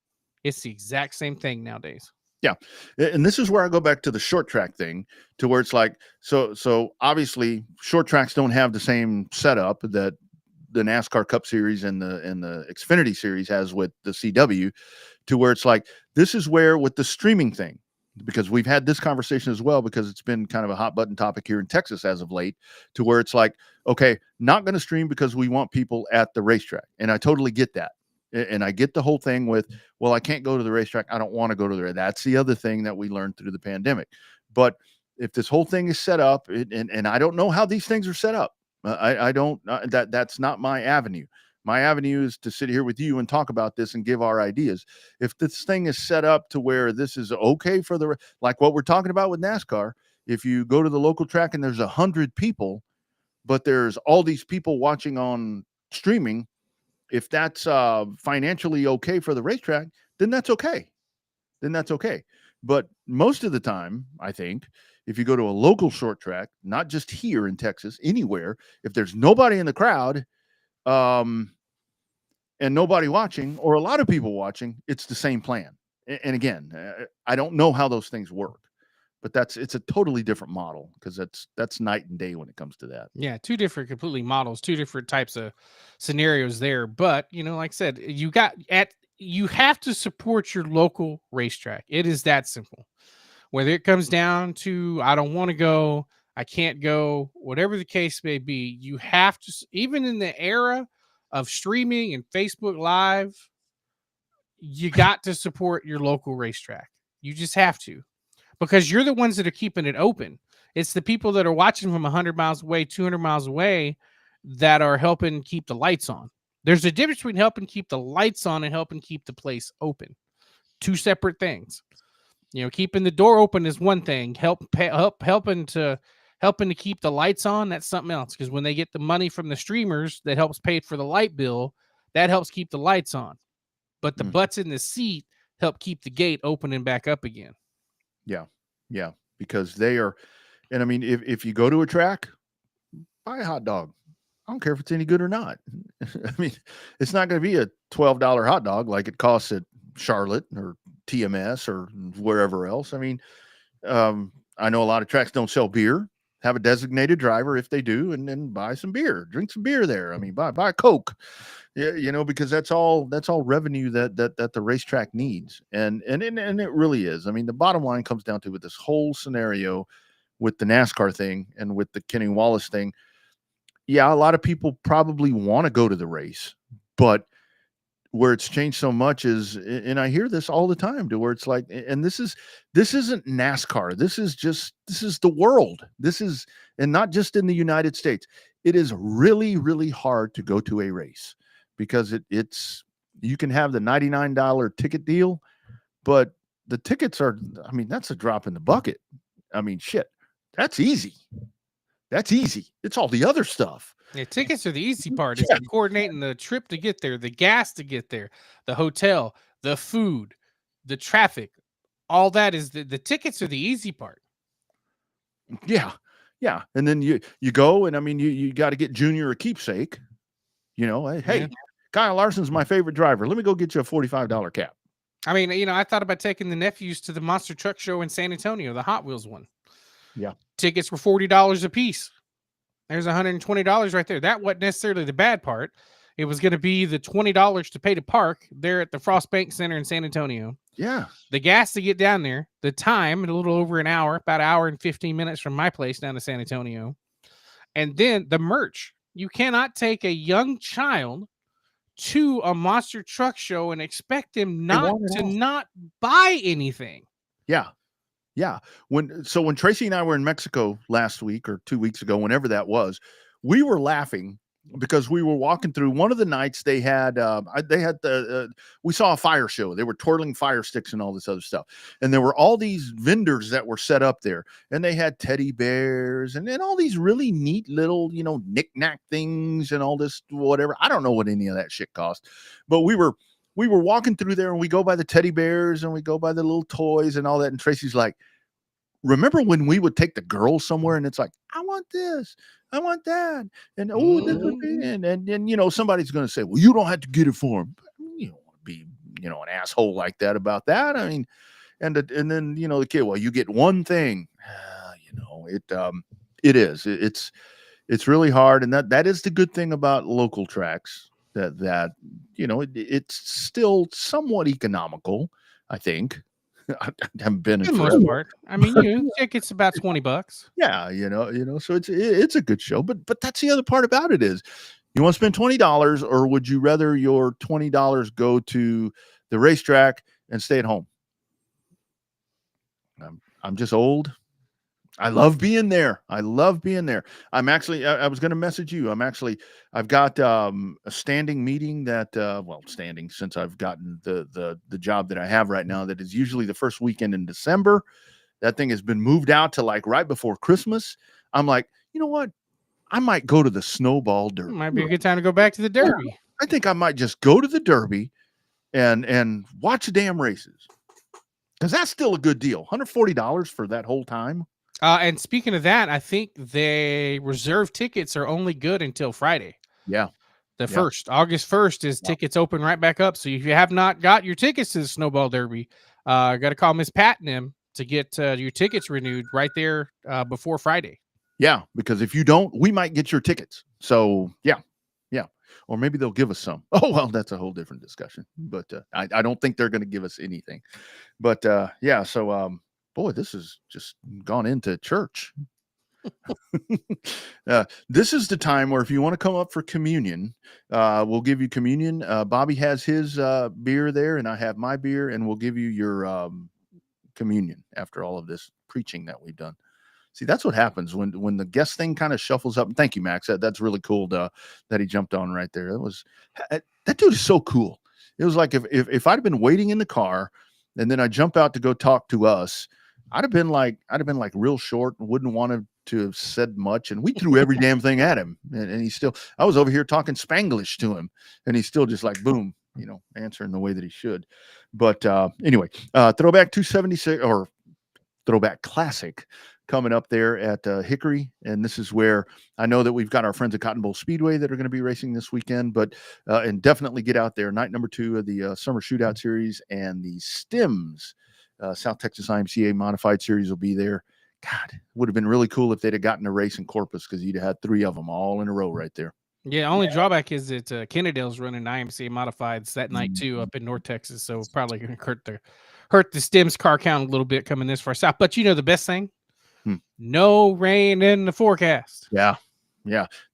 it's the exact same thing nowadays. Yeah. And this is where I go back to the short track thing, to where it's like, so obviously short tracks don't have the same setup that the NASCAR Cup Series and the Xfinity Series has with the CW, to where it's like, this is where with the streaming thing, because we've had this conversation as well, because it's been kind of a hot button topic here in Texas as of late, to where it's like, okay, not going to stream because we want people at the racetrack. And I totally get that. And I get the whole thing with, well, I can't go to the racetrack. I don't want to go to there. That's the other thing that we learned through the pandemic. But if this whole thing is set up, and I don't know how these things are set up, I don't, that's not my avenue. My avenue is to sit here with you and talk about this and give our ideas. If this thing is set up to where this is okay for like what we're talking about with NASCAR, if you go to the local track and there's 100 people, but there's all these people watching on streaming, if that's financially okay for the racetrack, then that's okay. But most of the time, I think, if you go to a local short track, not just here in Texas, anywhere, if there's nobody in the crowd, and nobody watching, or a lot of people watching, it's the same plan. And again, I don't know how those things work, but it's a totally different model, because that's night and day when it comes to that. Yeah, two different completely models, two different types of scenarios there. But like I said, you have to support your local racetrack. It is that simple. Whether it comes down to I don't want to go, I can't go, whatever the case may be, you have to, even in the era of streaming and Facebook Live, you got to support your local racetrack. You just have to, because you're the ones that are keeping it open. It's the people that are watching from 100 miles away, 200 miles away, that are helping keep the lights on. There's a difference between helping keep the lights on and helping keep the place open. Two separate things. Keeping the door open is one thing. Helping to keep the lights on, that's something else. Because when they get the money from the streamers, that helps pay for the light bill. That helps keep the lights on. But the butts in the seat help keep the gate open and back up again. Yeah, yeah, because they are. And I mean, if you go to a track, buy a hot dog. I don't care if it's any good or not. I mean, it's not going to be a $12 hot dog like it costs at Charlotte or TMS or wherever else. I mean, I know a lot of tracks don't sell beer. Have a designated driver if they do, and then buy some beer, drink some beer there. I mean, buy a Coke, because that's all revenue that the racetrack needs, and it really is. I mean, the bottom line comes down to with this whole scenario, with the NASCAR thing and with the Kenny Wallace thing. Yeah, a lot of people probably want to go to the race, but where it's changed so much is, and I hear this all the time, to where it's like, and this isn't NASCAR. This is the world. And not just in the United States. It is really, really hard to go to a race because you can have the $99 ticket deal, but the tickets are, I mean, that's a drop in the bucket. I mean, shit, that's easy. That's easy. It's all the other stuff. Yeah, tickets are the easy part. It's coordinating the trip to get there, the gas to get there, the hotel, the food, the traffic. All that is the tickets are the easy part. Yeah. Yeah. And then you go, and I mean, you got to get Junior a keepsake. Hey, Kyle Larson's my favorite driver. Let me go get you a $45 cap. I mean, I thought about taking the nephews to the Monster Truck Show in San Antonio, the Hot Wheels one. Yeah. Tickets were $40 a piece. There's $120 right there. That wasn't necessarily the bad part. It was going to be the $20 to pay to park there at the Frost Bank Center in San Antonio. Yeah. The gas to get down there, the time, a little over an hour, about an hour and 15 minutes from my place down to San Antonio. And then the merch. You cannot take a young child to a Monster Truck Show and expect them not buy anything. Yeah. Yeah. When Tracy and I were in Mexico last week or 2 weeks ago, whenever that was, we were laughing because we were walking through one of the nights. They had we saw a fire show. They were twirling fire sticks and all this other stuff. And there were all these vendors that were set up there, and they had teddy bears and then all these really neat little, knick-knack things and all this, whatever. I don't know what any of that shit cost, but we were walking through there, and we go by the teddy bears and we go by the little toys and all that. And Tracy's like, remember when we would take the girls somewhere and it's like, I want this, I want that. And, this would be, and somebody's going to say, well, you don't have to get it for them. You don't want to be, an asshole like that about that. I mean, and then, the kid, well, you get one thing, it's really hard. And that is the good thing about local tracks. That it's still somewhat economical, I think. I haven't been in most part. I mean, tickets about $20. Yeah, so it's a good show, but that's the other part about it is, you want to spend $20, or would you rather your $20 go to the racetrack and stay at home? I'm just old. I love being there. I'm actually, I was going to message you. I've got a standing meeting that, standing since I've gotten the job that I have right now, that is usually the first weekend in December. That thing has been moved out to like right before Christmas. I'm like, you know what? I might go to the Snowball Derby. Might be a good time to go back to the Derby. Yeah, I think I might just go to the Derby and watch the damn races. Because that's still a good deal. $140 for that whole time. And speaking of that, I think the reserve tickets are only good until Friday. Yeah. The 1st, August 1st is tickets open right back up. So if you have not got your tickets to the Snowball Derby, got to call Miss Pat and them to get your tickets renewed right there before Friday. Yeah, because if you don't, we might get your tickets. So yeah. Or maybe they'll give us some. Oh, well, that's a whole different discussion. But I don't think they're going to give us anything. But so boy, this has just gone into church. This is the time where if you want to come up for communion, we'll give you communion. Bobby has his beer there, and I have my beer, and we'll give you your communion after all of this preaching that we've done. See, that's what happens when the guest thing kind of shuffles up. And thank you, Max. That's really cool that he jumped on right there. That dude is so cool. It was like if I'd been waiting in the car and then I jump out to go talk to us, I'd have been like real short and wouldn't want to have said much. And we threw every damn thing at him. And he still, I was over here talking Spanglish to him, and he's still just like, boom, answering the way that he should. But anyway, Throwback 276 or Throwback Classic coming up there at Hickory. And this is where I know that we've got our friends at Cotton Bowl Speedway that are going to be racing this weekend, but and definitely get out there. Night number 2 of the Summer Shootout Series, and the Stems South Texas IMCA Modified Series will be there. God, it would have been really cool if they'd have gotten a race in Corpus, because you'd have had 3 of them all in a row right there. Yeah, only drawback is that Kennedale's running IMCA Modifieds that night too up in North Texas, so probably going to hurt the Stems car count a little bit coming this far south. But the best thing, no rain in the forecast. Yeah.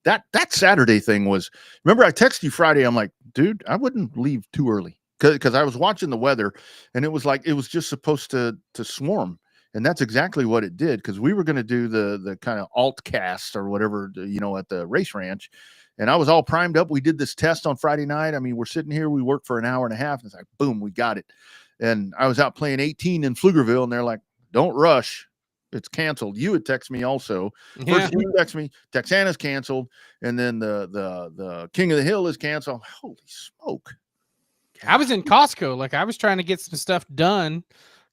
That Saturday thing was. Remember, I texted you Friday. I'm like, dude, I wouldn't leave too early because I was watching the weather, and it was like it was just supposed to swarm. And that's exactly what it did, because we were going to do the kind of alt cast or whatever, at the race ranch. And I was all primed up. We did this test on Friday night. I mean, we're sitting here. We worked for an hour and a half. And it's like, boom, we got it. And I was out playing 18 in Pflugerville, and they're like, don't rush. It's canceled. You had texted me also. First you text me, Texana's canceled. And then the King of the Hill is canceled. Holy smoke. I was in Costco. Like, I was trying to get some stuff done,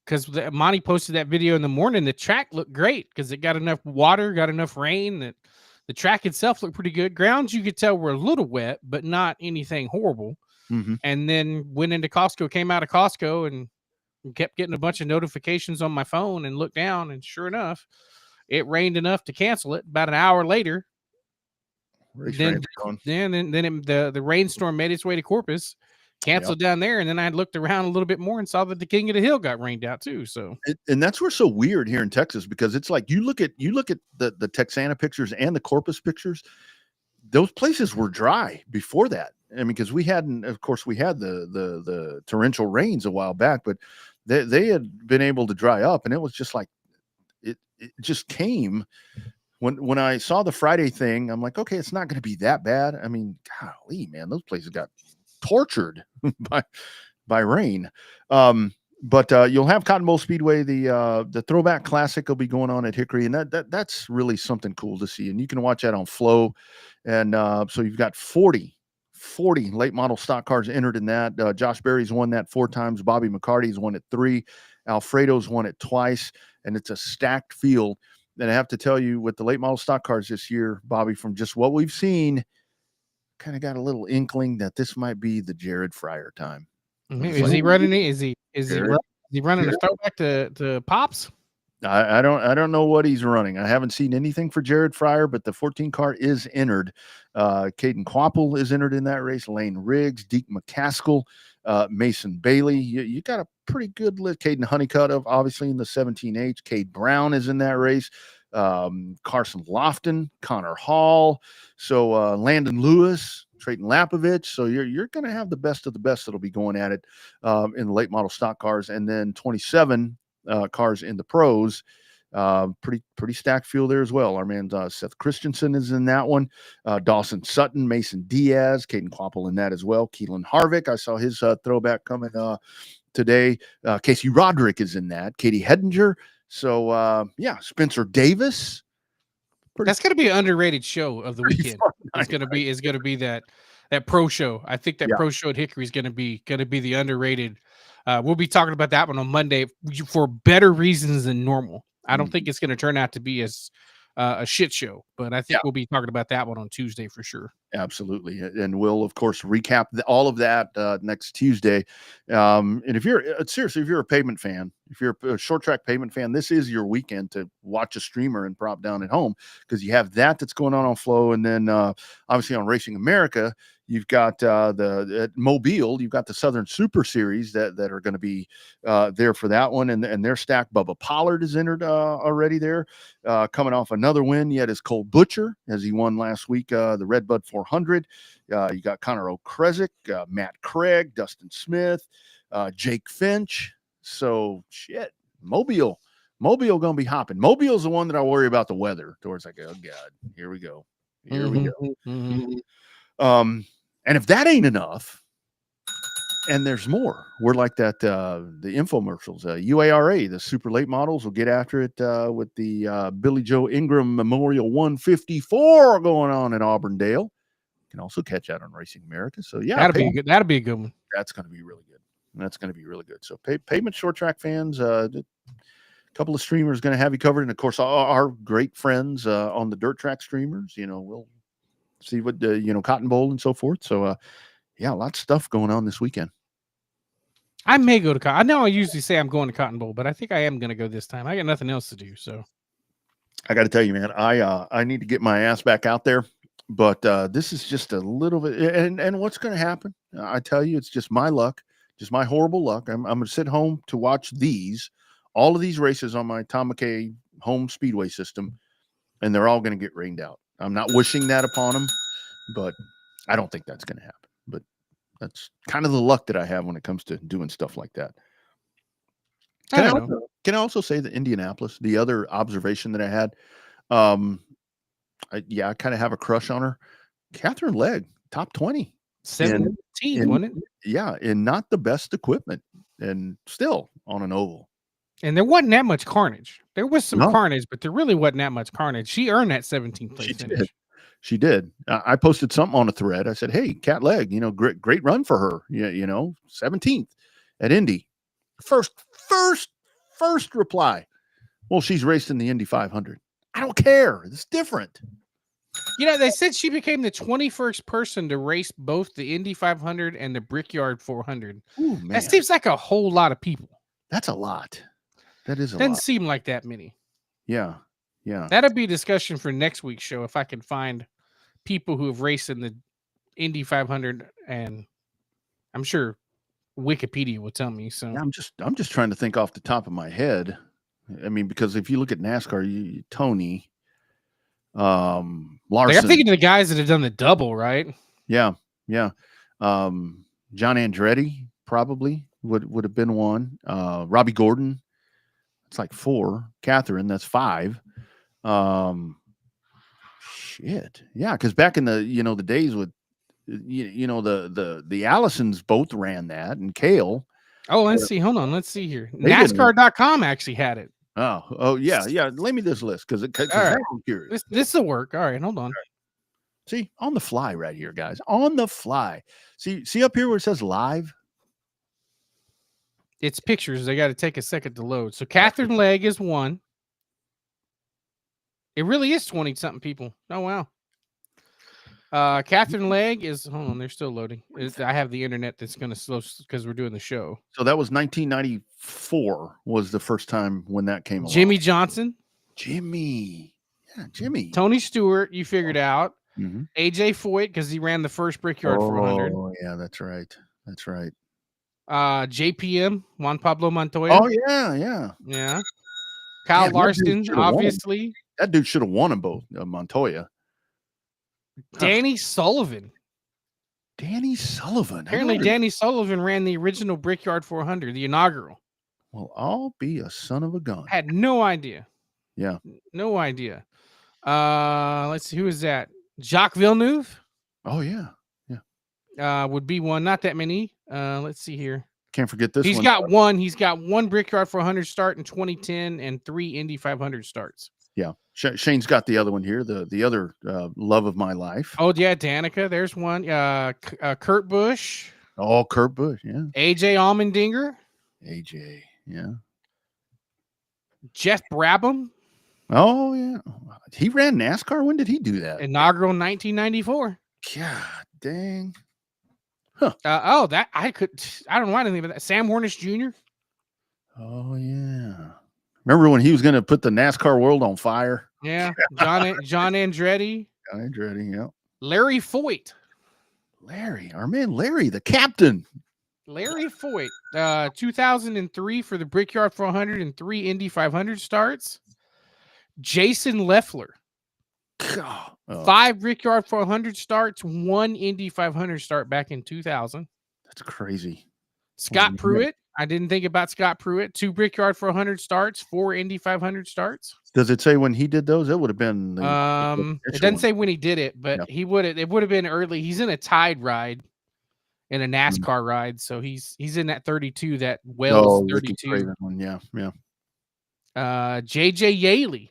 because Monty posted that video in the morning. The track looked great because it got enough water, got enough rain. That the track itself looked pretty good. Grounds, you could tell, were a little wet, but not anything horrible. Mm-hmm. And then went into Costco, came out of Costco, and kept getting a bunch of notifications on my phone, and looked down, and sure enough, it rained enough to cancel it. About an hour later, the rainstorm made its way to Corpus, canceled down there, and then I looked around a little bit more and saw that the King of the Hill got rained out too. So and that's what's so weird here in Texas, because it's like you look at the Texana pictures and the Corpus pictures, those places were dry before that. I mean, because we had the torrential rains a while back, but they had been able to dry up, and it was just like it just came. When I saw the Friday thing, I'm like, okay, it's not going to be that bad. I mean, golly, man, those places got tortured by rain. But you'll have Cotton Bowl Speedway. The Throwback Classic will be going on at Hickory, and that's really something cool to see. And you can watch that on Flow. And so you've got 40 late model stock cars entered in that. Josh Berry's won that 4 times. Bobby McCarty's won it 3. Alfredo's won it twice, and it's a stacked field. And I have to tell you, with the late model stock cars this year, Bobby, from just what we've seen, kind of got a little inkling that this might be the Jared Fryer time. Is he running? Is he running a throwback to Pops? I don't know what he's running. I haven't seen anything for Jared Fryer, but the 14 car is entered. Caden Quapple is entered in that race. Lane Riggs, Deke McCaskill, Mason Bailey. You got a pretty good list. Caden Honeycutt, obviously, in the 17H. Cade Brown is in that race. Carson Lofton, Connor Hall. So Landon Lewis, Trayton Lapovich. So you're going to have the best of the best that'll be going at it in the late model stock cars. And then 27 cars in the pros. Pretty stacked field there as well. Our man Seth Christensen is in that one. Dawson Sutton, Mason Diaz, Caden Quapple in that as well. Keelan Harvick, I saw his throwback coming today. Casey Roderick is in that. Katie Hedinger. So Spencer Davis. That's going to be an underrated show of the weekend. It's going to be that pro show. I think that pro show at Hickory is going to be the underrated. We'll be talking about that one on Monday for better reasons than normal. I don't think it's going to turn out to be as a shit show, but I think we'll be talking about that one on Tuesday for sure. Absolutely. And we'll, of course, recap all of that next Tuesday. And if you're a pavement fan, if you're a short track pavement fan, this is your weekend to watch a streamer and prop down at home, because you have that's going on Flow. And then obviously on Racing America, you've got at Mobile, you've got the Southern Super Series that are going to be there for that one. And they're stacked. Bubba Pollard is entered already there. Coming off another win yet is Cole Butcher, as he won last week, the Redbud 400. You got Connor O'Kresick, Matt Craig, Dustin Smith, Jake Finch. So shit, Mobile going to be hopping. Mobile's the one that I worry about the weather towards. Like, oh God, here we go. We go. And if that ain't enough, And there's more. We're like that. The infomercials, UARA, the super late models will get after it with the Billy Joe Ingram Memorial 154 going on in Auburndale. You can also catch that on Racing America. So yeah, that'll be good. That'll be a good one. That's going to be really good. That's going to be really good. So pavement short track fans, a couple of streamers going to have you covered, and of course our great friends on the dirt track streamers. We'll see what Cotton Bowl and so forth. So yeah, lots of stuff going on this weekend. I may go to I know I usually say I'm going to Cotton Bowl, but I think I am going to go this time. I got nothing else to do, so I got to tell you, man, I need to get my ass back out there, but this is just a little bit. And what's going to happen? I tell you, it's just my luck, just my horrible luck. I'm going to sit home to watch all of these races on my Tom McKay home speedway system, and they're all going to get rained out. I'm not wishing that upon them, but I don't think that's going to happen. But that's kind of the luck that I have when it comes to doing stuff like that. Can I also say that Indianapolis, the other observation that I had, I kind of have a crush on her. Catherine Legg, top 20. 17, wasn't it? Yeah, and not the best equipment, and still on an oval. And there wasn't that much carnage. There was some carnage, but there really wasn't that much carnage. She earned that 17th place finish. She did. I posted something on a thread. I said, "Hey, Cat Legg, great run for her. 17th at Indy." First reply. Well, she's raced in the Indy 500. I don't care. It's different. They said she became the 21st person to race both the Indy 500 and the Brickyard 400. Ooh, man. That seems like a whole lot of people. That's a lot. That is a lot. Doesn't seem like that many. Yeah. That'll be a discussion for next week's show if I can find people who have raced in the Indy 500, and I'm sure Wikipedia will tell me. So yeah, I'm just trying to think off the top of my head. I mean, because if you look at NASCAR, Tony, Larson. I'm thinking of the guys that have done the double, right? Yeah. John Andretti probably would have been one. Robbie Gordon, it's like 4. Catherine, that's 5. Shit. Yeah, because back in the the days with the Allisons both ran that, and Cale. Oh, let's see. Hold on. Let's see here. NASCAR.com actually had it. Oh yeah. Lay me this list because right. I'm curious. This will work. All right, hold on. See, on the fly right here, guys. On the fly. See up here where it says live. It's pictures. They got to take a second to load. So Catherine Legg is 1. It really is 20-something people. Oh, wow. Catherine Legg is, hold on, they're still loading. I have the internet that's going to slow because we're doing the show. So that was 1994 was the first time when that came along. Jimmy Johnson. Jimmy. Yeah, Jimmy. Tony Stewart, you figured out. Mm-hmm. AJ Foyt, because he ran the first Brickyard 400. Oh, yeah, that's right. JPM, Juan Pablo Montoya. Oh, yeah. Yeah. Kyle Larson, obviously. That dude should have won them both, Montoya. Danny Sullivan. Apparently, Danny Sullivan ran the original Brickyard 400, the inaugural. Well, I'll be a son of a gun. Had no idea. Yeah. No idea. Let's see. Who is that? Jacques Villeneuve. Oh, yeah. Would be one. Not that many. Let's see here. Can't forget this one. He's got one Brickyard 400 start in 2010 and 3 Indy 500 starts. Yeah. Shane's got the other one here, the other love of my life. Oh, yeah, Danica. There's one. Kurt Busch. Oh, Kurt Busch, yeah. AJ Allmendinger. AJ, yeah. Jeff Brabham. Oh, yeah. He ran NASCAR. When did he do that? Inaugural 1994. God dang. Huh. I don't know anything about that. Sam Hornish Jr. Oh, yeah. Remember when he was going to put the NASCAR world on fire? Yeah. John Andretti. John Andretti, yeah. Larry Foyt. Our man Larry, the captain. Larry Foyt. 2003 for the Brickyard 400 and 3 Indy 500 starts. Jason Leffler. 5 Brickyard 400 starts, 1 Indy 500 start back in 2000. That's crazy. Scott Pruitt. I didn't think about Scott Pruitt. 2 Brickyard 400 starts, 4 Indy 500 starts. Does it say when he did those? It would have been. It doesn't say when he did it, but it would have been early. He's in a Tide ride, in a NASCAR ride. So he's in that 32, that Oh, Wells Ricky 32. Craven one. Yeah. JJ Yaley,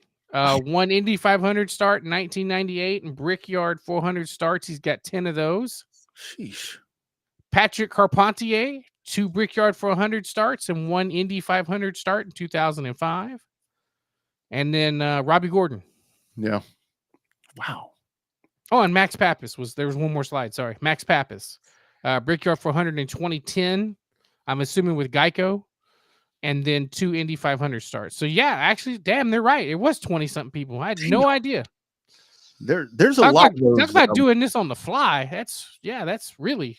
one Indy 500 start in 1998 and Brickyard 400 starts. He's got 10 of those. Sheesh. Patrick Carpentier, 2 Brickyard 400 starts and 1 Indy 500 start in 2005. And then Robbie Gordon. Yeah. Wow. Oh, and Max Pappas there was one more slide. Sorry. Max Pappas. Brickyard 400 in 2010. I'm assuming with Geico. And then 2 Indy 500 starts. So yeah, actually, damn, they're right. It was 20-something people. I had no idea. There's a lot of those, talk about doing this on the fly. That's really.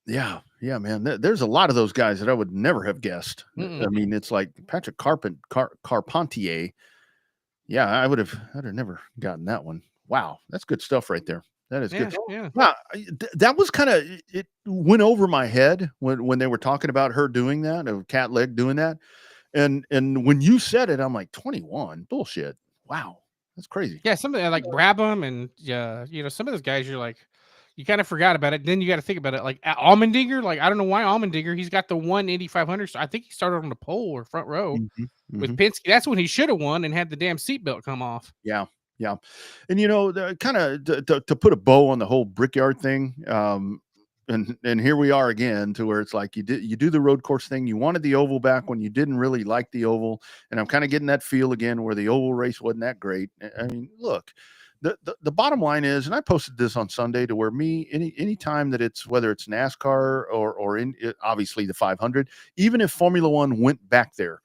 Yeah, man. There's a lot of those guys that I would never have guessed. Mm-mm. I mean, it's like Patrick Carpentier. Yeah, I'd have never gotten that one. Wow, that's good stuff right there. That is good. Yeah. Wow, that was kind of, it went over my head when they were talking about her doing that, of Cat Leg doing that, and when you said it, I'm like, 21, bullshit. Wow, that's crazy. Yeah, some of them like Brabham and some of those guys, you're like, you kind of forgot about it. Then you got to think about it. Like Allmendinger, like I don't know why Allmendinger. He's got the 1 Indy 500. I think he started on the pole or front row with Penske. That's when he should have won and had the damn seatbelt come off. Yeah. And kind of to put a bow on the whole Brickyard thing. And here we are again to where it's like you do the road course thing. You wanted the oval back when you didn't really like the oval. And I'm kind of getting that feel again where the oval race wasn't that great. I mean, look, the bottom line is, and I posted this on Sunday, to where any time that it's, whether it's NASCAR or obviously the 500, even if Formula One went back there,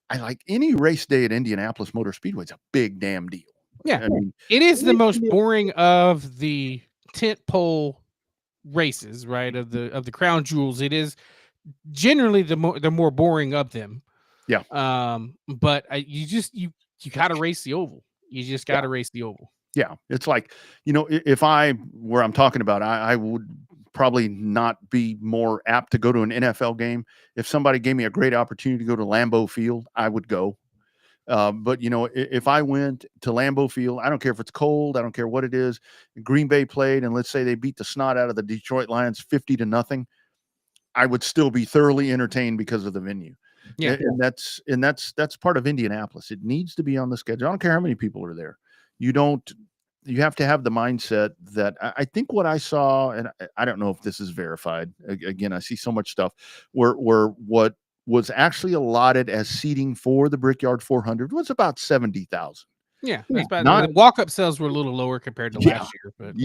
I like any race day at Indianapolis Motor Speedway. It's a big damn deal. Yeah, I mean, it is the most boring of the tent pole races, right? Of the crown jewels, it is generally the more boring of them. Yeah. But you got to race the oval. You just got to race the oval. Yeah, it's like, if where I'm talking about, I would probably not be more apt to go to an NFL game. If somebody gave me a great opportunity to go to Lambeau Field, I would go. But if I went to Lambeau Field, I don't care if it's cold, I don't care what it is. Green Bay played, and let's say they beat the snot out of the Detroit Lions 50-0, I would still be thoroughly entertained because of the venue. Yeah, and that's part of Indianapolis. It needs to be on the schedule. I don't care how many people are there. You have to have the mindset that I think what I saw, and I don't know if this is verified. Again, I see so much stuff where what was actually allotted as seating for the Brickyard 400 was about 70,000. Yeah, that's about, the walk-up sales were a little lower compared to last year, but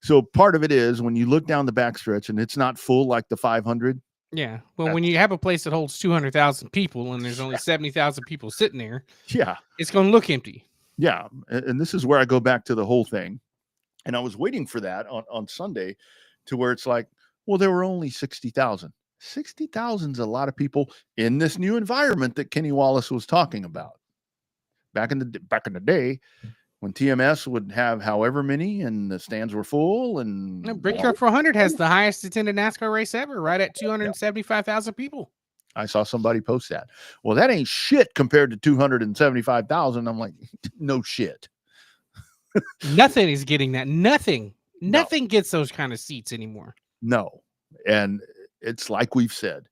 so part of it is when you look down the backstretch and it's not full like the 500. Yeah, well, when you have a place that holds 200,000 people and there's only 70,000 people sitting there, it's going to look empty. Yeah, and this is where I go back to the whole thing. And I was waiting for that on Sunday, to where it's like, well, there were only 60,000. 60,000 is a lot of people in this new environment that Kenny Wallace was talking about. Back in the day, when TMS would have however many and the stands were full, and Brickyard 400 has the highest attended NASCAR race ever, right at 275,000 people. I saw somebody post that. Well, that ain't shit compared to 275,000. I'm like, no shit. Nothing is getting that. Nothing gets those kind of seats anymore. No. And it's like we've said,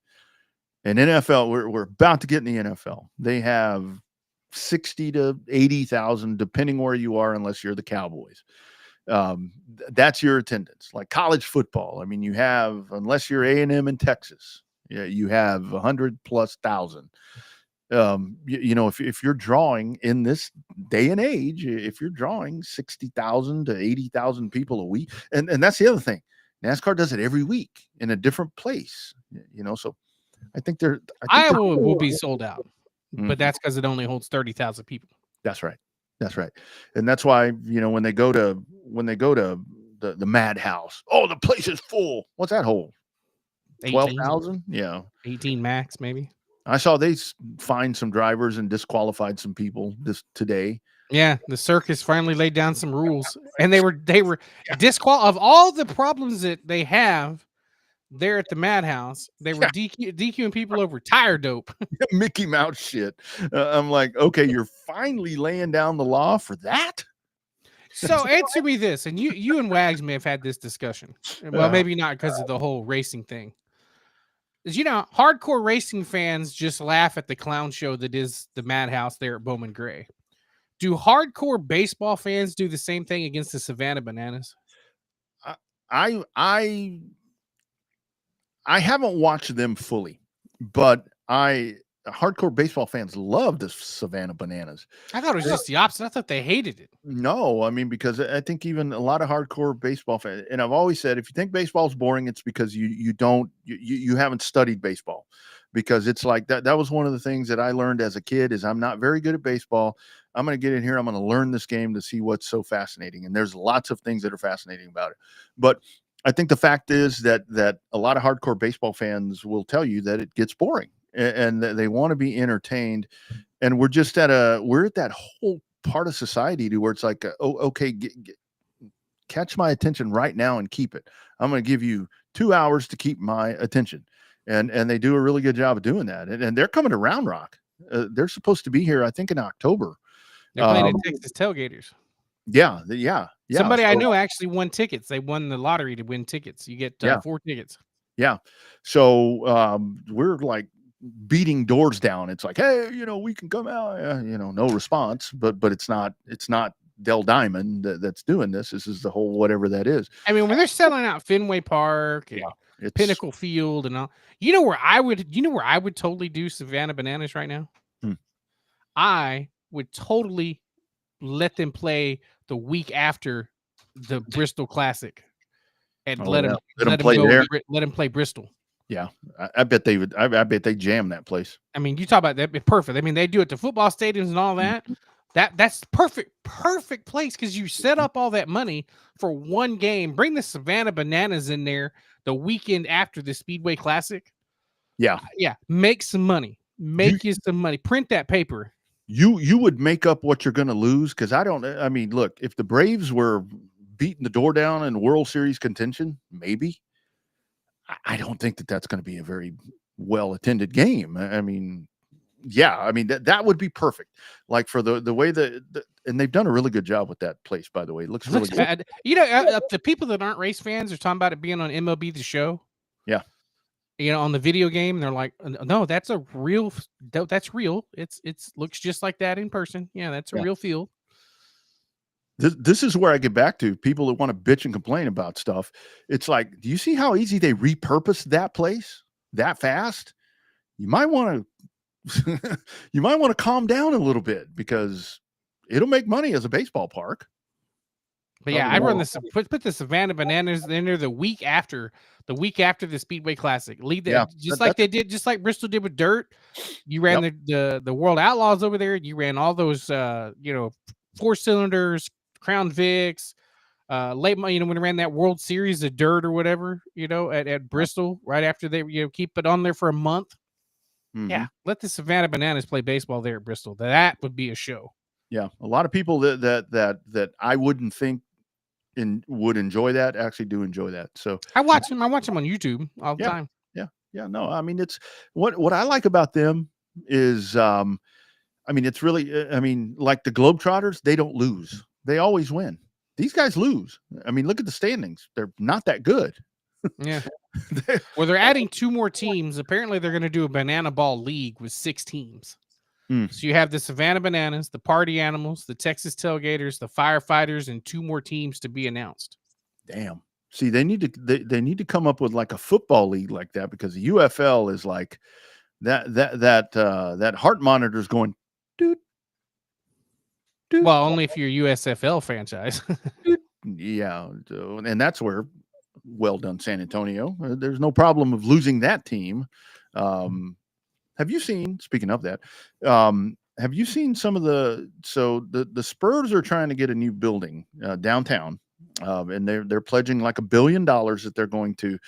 in NFL, we're about to get in the NFL. They have 60 to 80,000, depending where you are, unless you're the Cowboys. That's your attendance. Like college football, I mean, you have, unless you're A&M in Texas, you have 100,000+. If you're drawing in this day and age, if you're drawing 60,000 to 80,000 people a week, and that's the other thing, NASCAR does it every week in a different place, so I think Iowa will be sold out, but that's because it only holds 30,000 people. That's right. And that's why, when they go to the Madhouse, oh, the place is full. What's that hold? 12,000? Yeah. 18 max, maybe. I saw they fined some drivers and disqualified some people today. Yeah, the circus finally laid down some rules, and they were disqualified. Of all the problems that they have there at the Madhouse, they were DQing people over tire dope. Mickey Mouse shit. I'm like, okay, you're finally laying down the law for that. So answer me this, and you and Wags may have had this discussion. Well, maybe not because of the whole racing thing. Is hardcore racing fans just laugh at the clown show that is the Madhouse there at Bowman Gray. Do hardcore baseball fans do the same thing against the Savannah Bananas? I haven't watched them fully, but hardcore baseball fans love the Savannah Bananas. I thought it was just the opposite. I thought they hated it. No, I mean, because I think even a lot of hardcore baseball fans, and I've always said, if you think baseball's boring, it's because you haven't studied baseball. Because it's like that was one of the things that I learned as a kid is I'm not very good at baseball. I'm going to get in here. I'm going to learn this game to see what's so fascinating. And there's lots of things that are fascinating about it. But I think the fact is that a lot of hardcore baseball fans will tell you that it gets boring and they want to be entertained. And we're at that whole part of society to where it's like, okay, catch my attention right now and keep it. I'm going to give you 2 hours to keep my attention. And they do a really good job of doing that. And they're coming to Round Rock. They're supposed to be here, I think, in October. They're playing at Texas Tailgaters. Yeah. Somebody I know actually won tickets. They won the lottery to win tickets. You get 4 tickets. Yeah. So we're like beating doors down. It's like, hey, we can come out. No response. But it's not Del Diamond that's doing this. This is the whole whatever that is. I mean, when they're selling out Fenway Park and Pinnacle Field and all, where I would totally do Savannah Bananas right now? I would totally let them play the week after the Bristol Classic and let them play there. Let them play Bristol. Yeah, I bet they would. I bet they jam that place. I mean, you talk about that, perfect. I mean, they do it to football stadiums and all that. That's perfect place because you set up all that money for one game. Bring the Savannah Bananas in there the weekend after the Speedway Classic. Yeah. Make some money. Make you some money. Print that paper. You would make up what you're going to lose because I mean, look, if the Braves were beating the door down in World Series contention, maybe. I don't think that's going to be a very well attended game. I mean, that would be perfect. Like for the way and they've done a really good job with that place, by the way. It looks really good. The people that aren't race fans are talking about it being on MLB The Show. Yeah. On the video game, they're like, no, that's real. It's looks just like that in person. Yeah, that's a real field. This is where I get back to people that want to bitch and complain about stuff. It's like, do you see how easy they repurposed that place that fast? You might want to calm down a little bit because it'll make money as a baseball park. But yeah, I run this. Put the Savannah Bananas in there the week after the Speedway Classic. Lead that just like Bristol did with Dirt. You ran the World Outlaws over there. You ran all those 4 cylinders, Crown Vics, late when they ran that World Series of Dirt or whatever, at Bristol right after they keep it on there for a month. Mm-hmm. Yeah, let the Savannah Bananas play baseball there at Bristol. That would be a show. Yeah, a lot of people that I wouldn't think would enjoy that actually do enjoy that. So I watch them on YouTube all the time. Yeah. No, I mean, it's what I like about them is, I mean, it's really, I mean, like the Globetrotters, they don't lose. They always win. These guys lose. I mean, look at the standings. They're not that good. Yeah. Well, they're adding 2 more teams. Apparently, they're going to do a banana ball league with 6 teams. So you have the Savannah Bananas, the Party Animals, the Texas Tailgaters, the Firefighters, and 2 more teams to be announced. Damn. See, they need to come up with like a football league like that because the UFL is like that heart monitor is going. Doot, doot. Well, only if you're a USFL franchise. Yeah, and that's where. Well done, San Antonio. There's no problem of losing that team. Have you seen, speaking of that, have you seen some of the Spurs are trying to get a new building downtown, and they're pledging like $1 billion that they're going to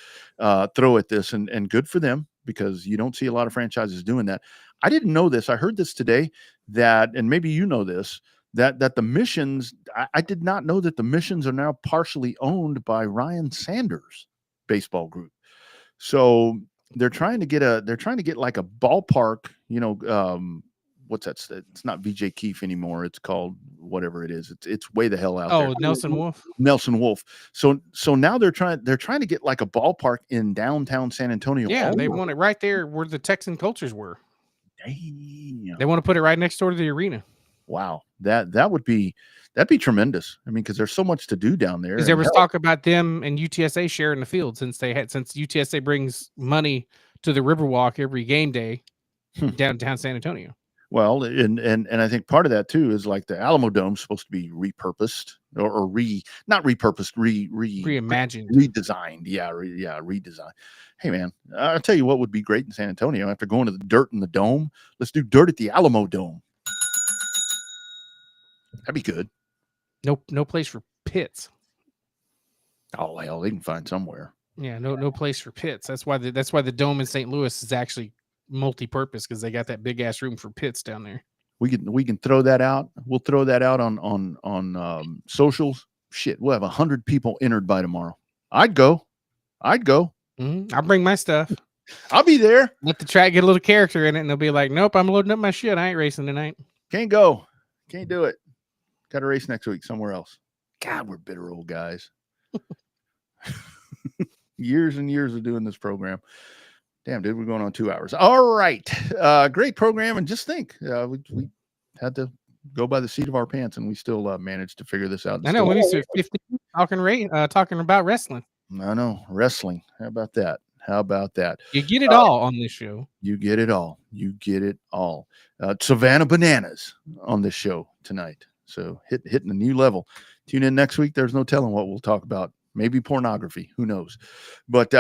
throw at this, and good for them because you don't see a lot of franchises doing that. I didn't know this. I heard this today and maybe you know this, that the Missions, I did not know that the Missions are now partially owned by Ryan Sanders baseball group. So they're trying to get like a ballpark, what's that? It's not VJ Keefe anymore. It's called whatever it is. It's way the hell out there. Oh, Nelson Wolf. Nelson Wolf. So now they're trying to get like a ballpark in downtown San Antonio. Yeah, they want it right there where the Texan cultures were. Damn. They want to put it right next door to the arena. Wow, that'd be tremendous. I mean, because there's so much to do down there. Because there was talk about them and UTSA sharing the field since UTSA brings money to the Riverwalk every game day downtown San Antonio. Well, and I think part of that too is like the Alamo Dome's supposed to be repurposed or not repurposed, reimagined, redesigned. Yeah, redesigned. Hey man, I'll tell you what would be great in San Antonio after going to the dirt in the dome. Let's do dirt at the Alamo Dome. That'd be good. No place for pits. Oh hell, they can find somewhere. Yeah, no place for pits. That's why the dome in St. Louis is actually multi-purpose, because they got that big ass room for pits down there. We can throw that out. We'll throw that out on socials. Shit, we'll have 100 people entered by tomorrow. I'd go. Mm-hmm. I'll bring my stuff. I'll be there. Let the track get a little character in it, and they'll be like, "Nope, I'm loading up my shit. I ain't racing tonight. Can't go. Can't do it. Got to race next week somewhere else." God, we're bitter old guys. Years and years of doing this program. Damn, dude, we're going on 2 hours. All right. Great program. And just think, we had to go by the seat of our pants, and we still managed to figure this out. I know. We need to 50 talking about wrestling. I know. Wrestling. How about that? You get it all on this show. You get it all. Savannah Bananas on this show tonight. So hitting a new level. Tune in next week. There's no telling what we'll talk about. Maybe pornography. Who knows? But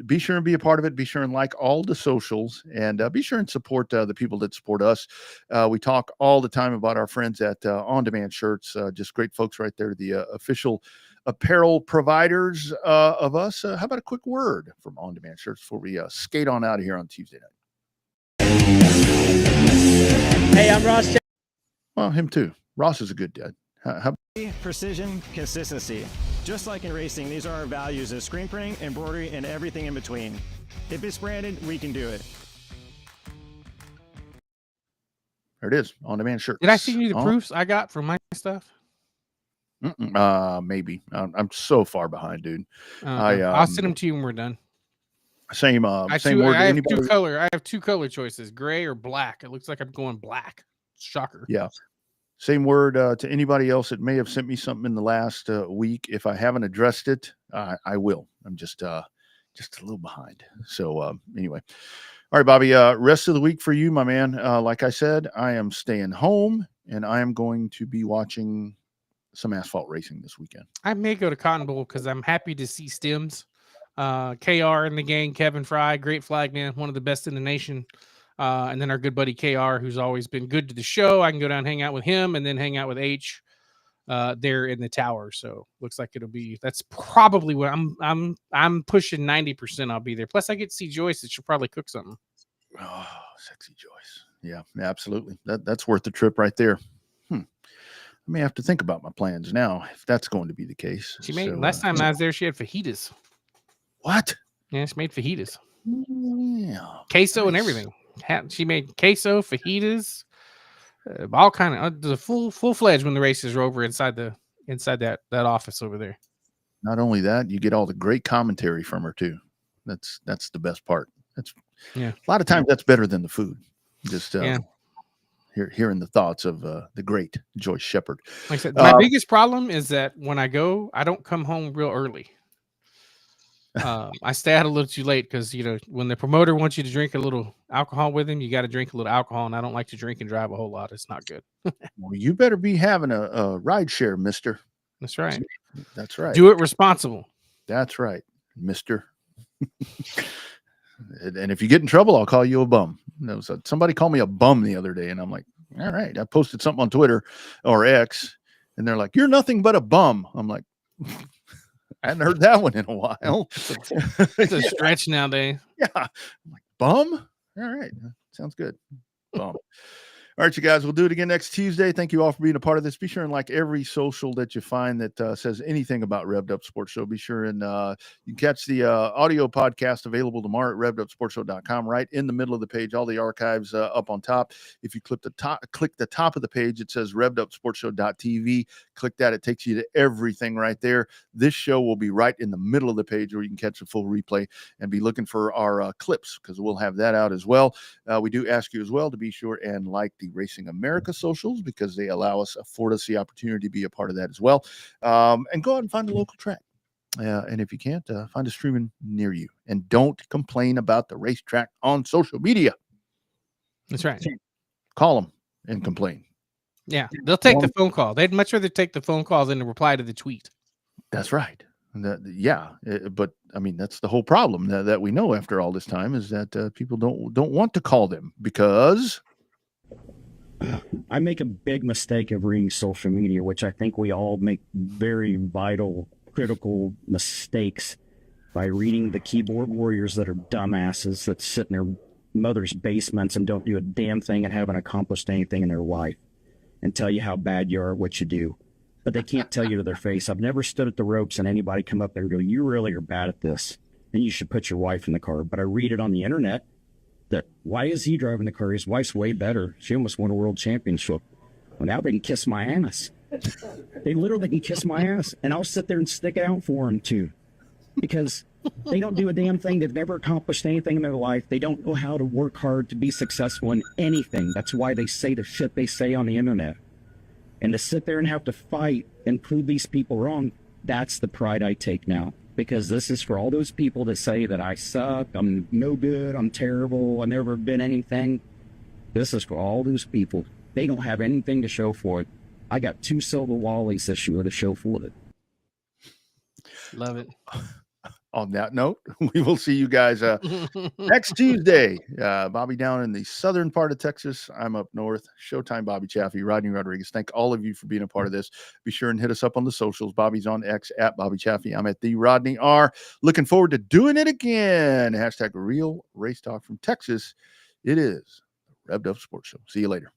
be sure and be a part of it. Be sure and like all the socials, and be sure and support the people that support us. We talk all the time about our friends at On Demand Shirts. Just great folks right there. The official apparel providers of us. How about a quick word from On Demand Shirts before we skate on out of here on Tuesday night? Hey, I'm Ross. Well, him too. Ross is a good dad. Precision, consistency. Just like in racing, these are our values as screen printing, embroidery, and everything in between. If it's branded, we can do it. There it is. On Demand Shirts. Did I send you the proofs I got from my stuff? Maybe. I'm so far behind, dude. I'll send them to you when we're done. Same word. I have two color choices, gray or black. It looks like I'm going black. Shocker. Yeah. Same word to anybody else that may have sent me something in the last week. If I haven't addressed it, I will. I'm just a little behind. So anyway. All right, Bobby, rest of the week for you, my man. Like I said, I am staying home, and I am going to be watching some asphalt racing this weekend. I may go to Cotton Bowl because I'm happy to see Stems. KR in the gang, Kevin Fry, great flagman, one of the best in the nation. And then our good buddy KR, who's always been good to the show. I can go down and hang out with him, and then hang out with H there in the tower. So looks like that's probably what I'm pushing 90%. I'll be there. Plus I get to see Joyce, that she'll probably cook something. Oh, sexy Joyce. Yeah, absolutely. That's worth the trip right there. I may have to think about my plans now if that's going to be the case. Last time I was there, she had fajitas. What? Yeah, she made fajitas. Yeah. Queso and everything. She made queso, fajitas, all kind of the full-fledged when the races are over inside that office over there. Not only that, you get all the great commentary from her too. That's the best part. A lot of times that's better than the food. Just hearing the thoughts of the great Joyce Shepard. Like I said, my biggest problem is that when I go, I don't come home real early. I stay out a little too late because, when the promoter wants you to drink a little alcohol with him, you got to drink a little alcohol, and I don't like to drink and drive a whole lot. It's not good. Well, you better be having a ride share, mister. That's right. That's right. Do it responsible. That's right, mister. And if you get in trouble, I'll call you a bum. Somebody called me a bum the other day, and I'm like, all right. I posted something on Twitter or X, and they're like, "You're nothing but a bum." I'm like, I hadn't heard that one in a while. It's a stretch nowadays. Yeah. I'm like, bum? All right. Sounds good. Bum. All right, you guys, we'll do it again next Tuesday. Thank you all for being a part of this. Be sure and like every social that you find that says anything about Revved Up Sports Show. Be sure and you can catch the audio podcast available tomorrow at revvedupsportshow.com. Right in the middle of the page, all the archives up on top. If you click the top of the page, it says revvedupsportshow.tv. Click that. It takes you to everything right there. This show will be right in the middle of the page where you can catch a full replay and be looking for our clips because we'll have that out as well. We do ask you as well to be sure and like the Racing America socials because they afford us the opportunity to be a part of that as well. And go out and find a local track. And if you can't, find a streaming near you. And don't complain about the racetrack on social media. That's right. Call them and complain. Yeah, they'll take the phone call. They'd much rather take the phone call than to reply to the tweet. That's right. But I mean, that's the whole problem that we know after all this time is that people don't want to call them because I make a big mistake of reading social media, which I think we all make very vital, critical mistakes by reading the keyboard warriors that are dumbasses that sit in their mother's basements and don't do a damn thing and haven't accomplished anything in their life and tell you how bad you are, what you do. But they can't tell you to their face. I've never stood at the ropes and anybody come up there and go, you really are bad at this, and you should put your wife in the car. But I read it on the internet that why is he driving the car? His wife's way better. She almost won a world championship. Well, now they can kiss my ass. They literally can kiss my ass, and I'll sit there and stick it out for them too, because they don't do a damn thing. They've never accomplished anything in their life. They don't know how to work hard to be successful in anything. That's why they say the shit they say on the internet. And to sit there and have to fight and prove these people wrong, that's the pride I take now. Because this is for all those people that say that I suck, I'm no good, I'm terrible, I've never been anything. This is for all those people. They don't have anything to show for it. I got 2 silver wallies this year to show for it. Love it. On that note, we will see you guys next Tuesday. Bobby down in the southern part of Texas. I'm up north. Showtime, Bobby Chaffee, Rodney Rodriguez. Thank all of you for being a part of this. Be sure and hit us up on the socials. Bobby's on X at Bobby Chaffee. I'm at the Rodney R. Looking forward to doing it again. # real race talk from Texas. It is Revved Up Sports Show. See you later.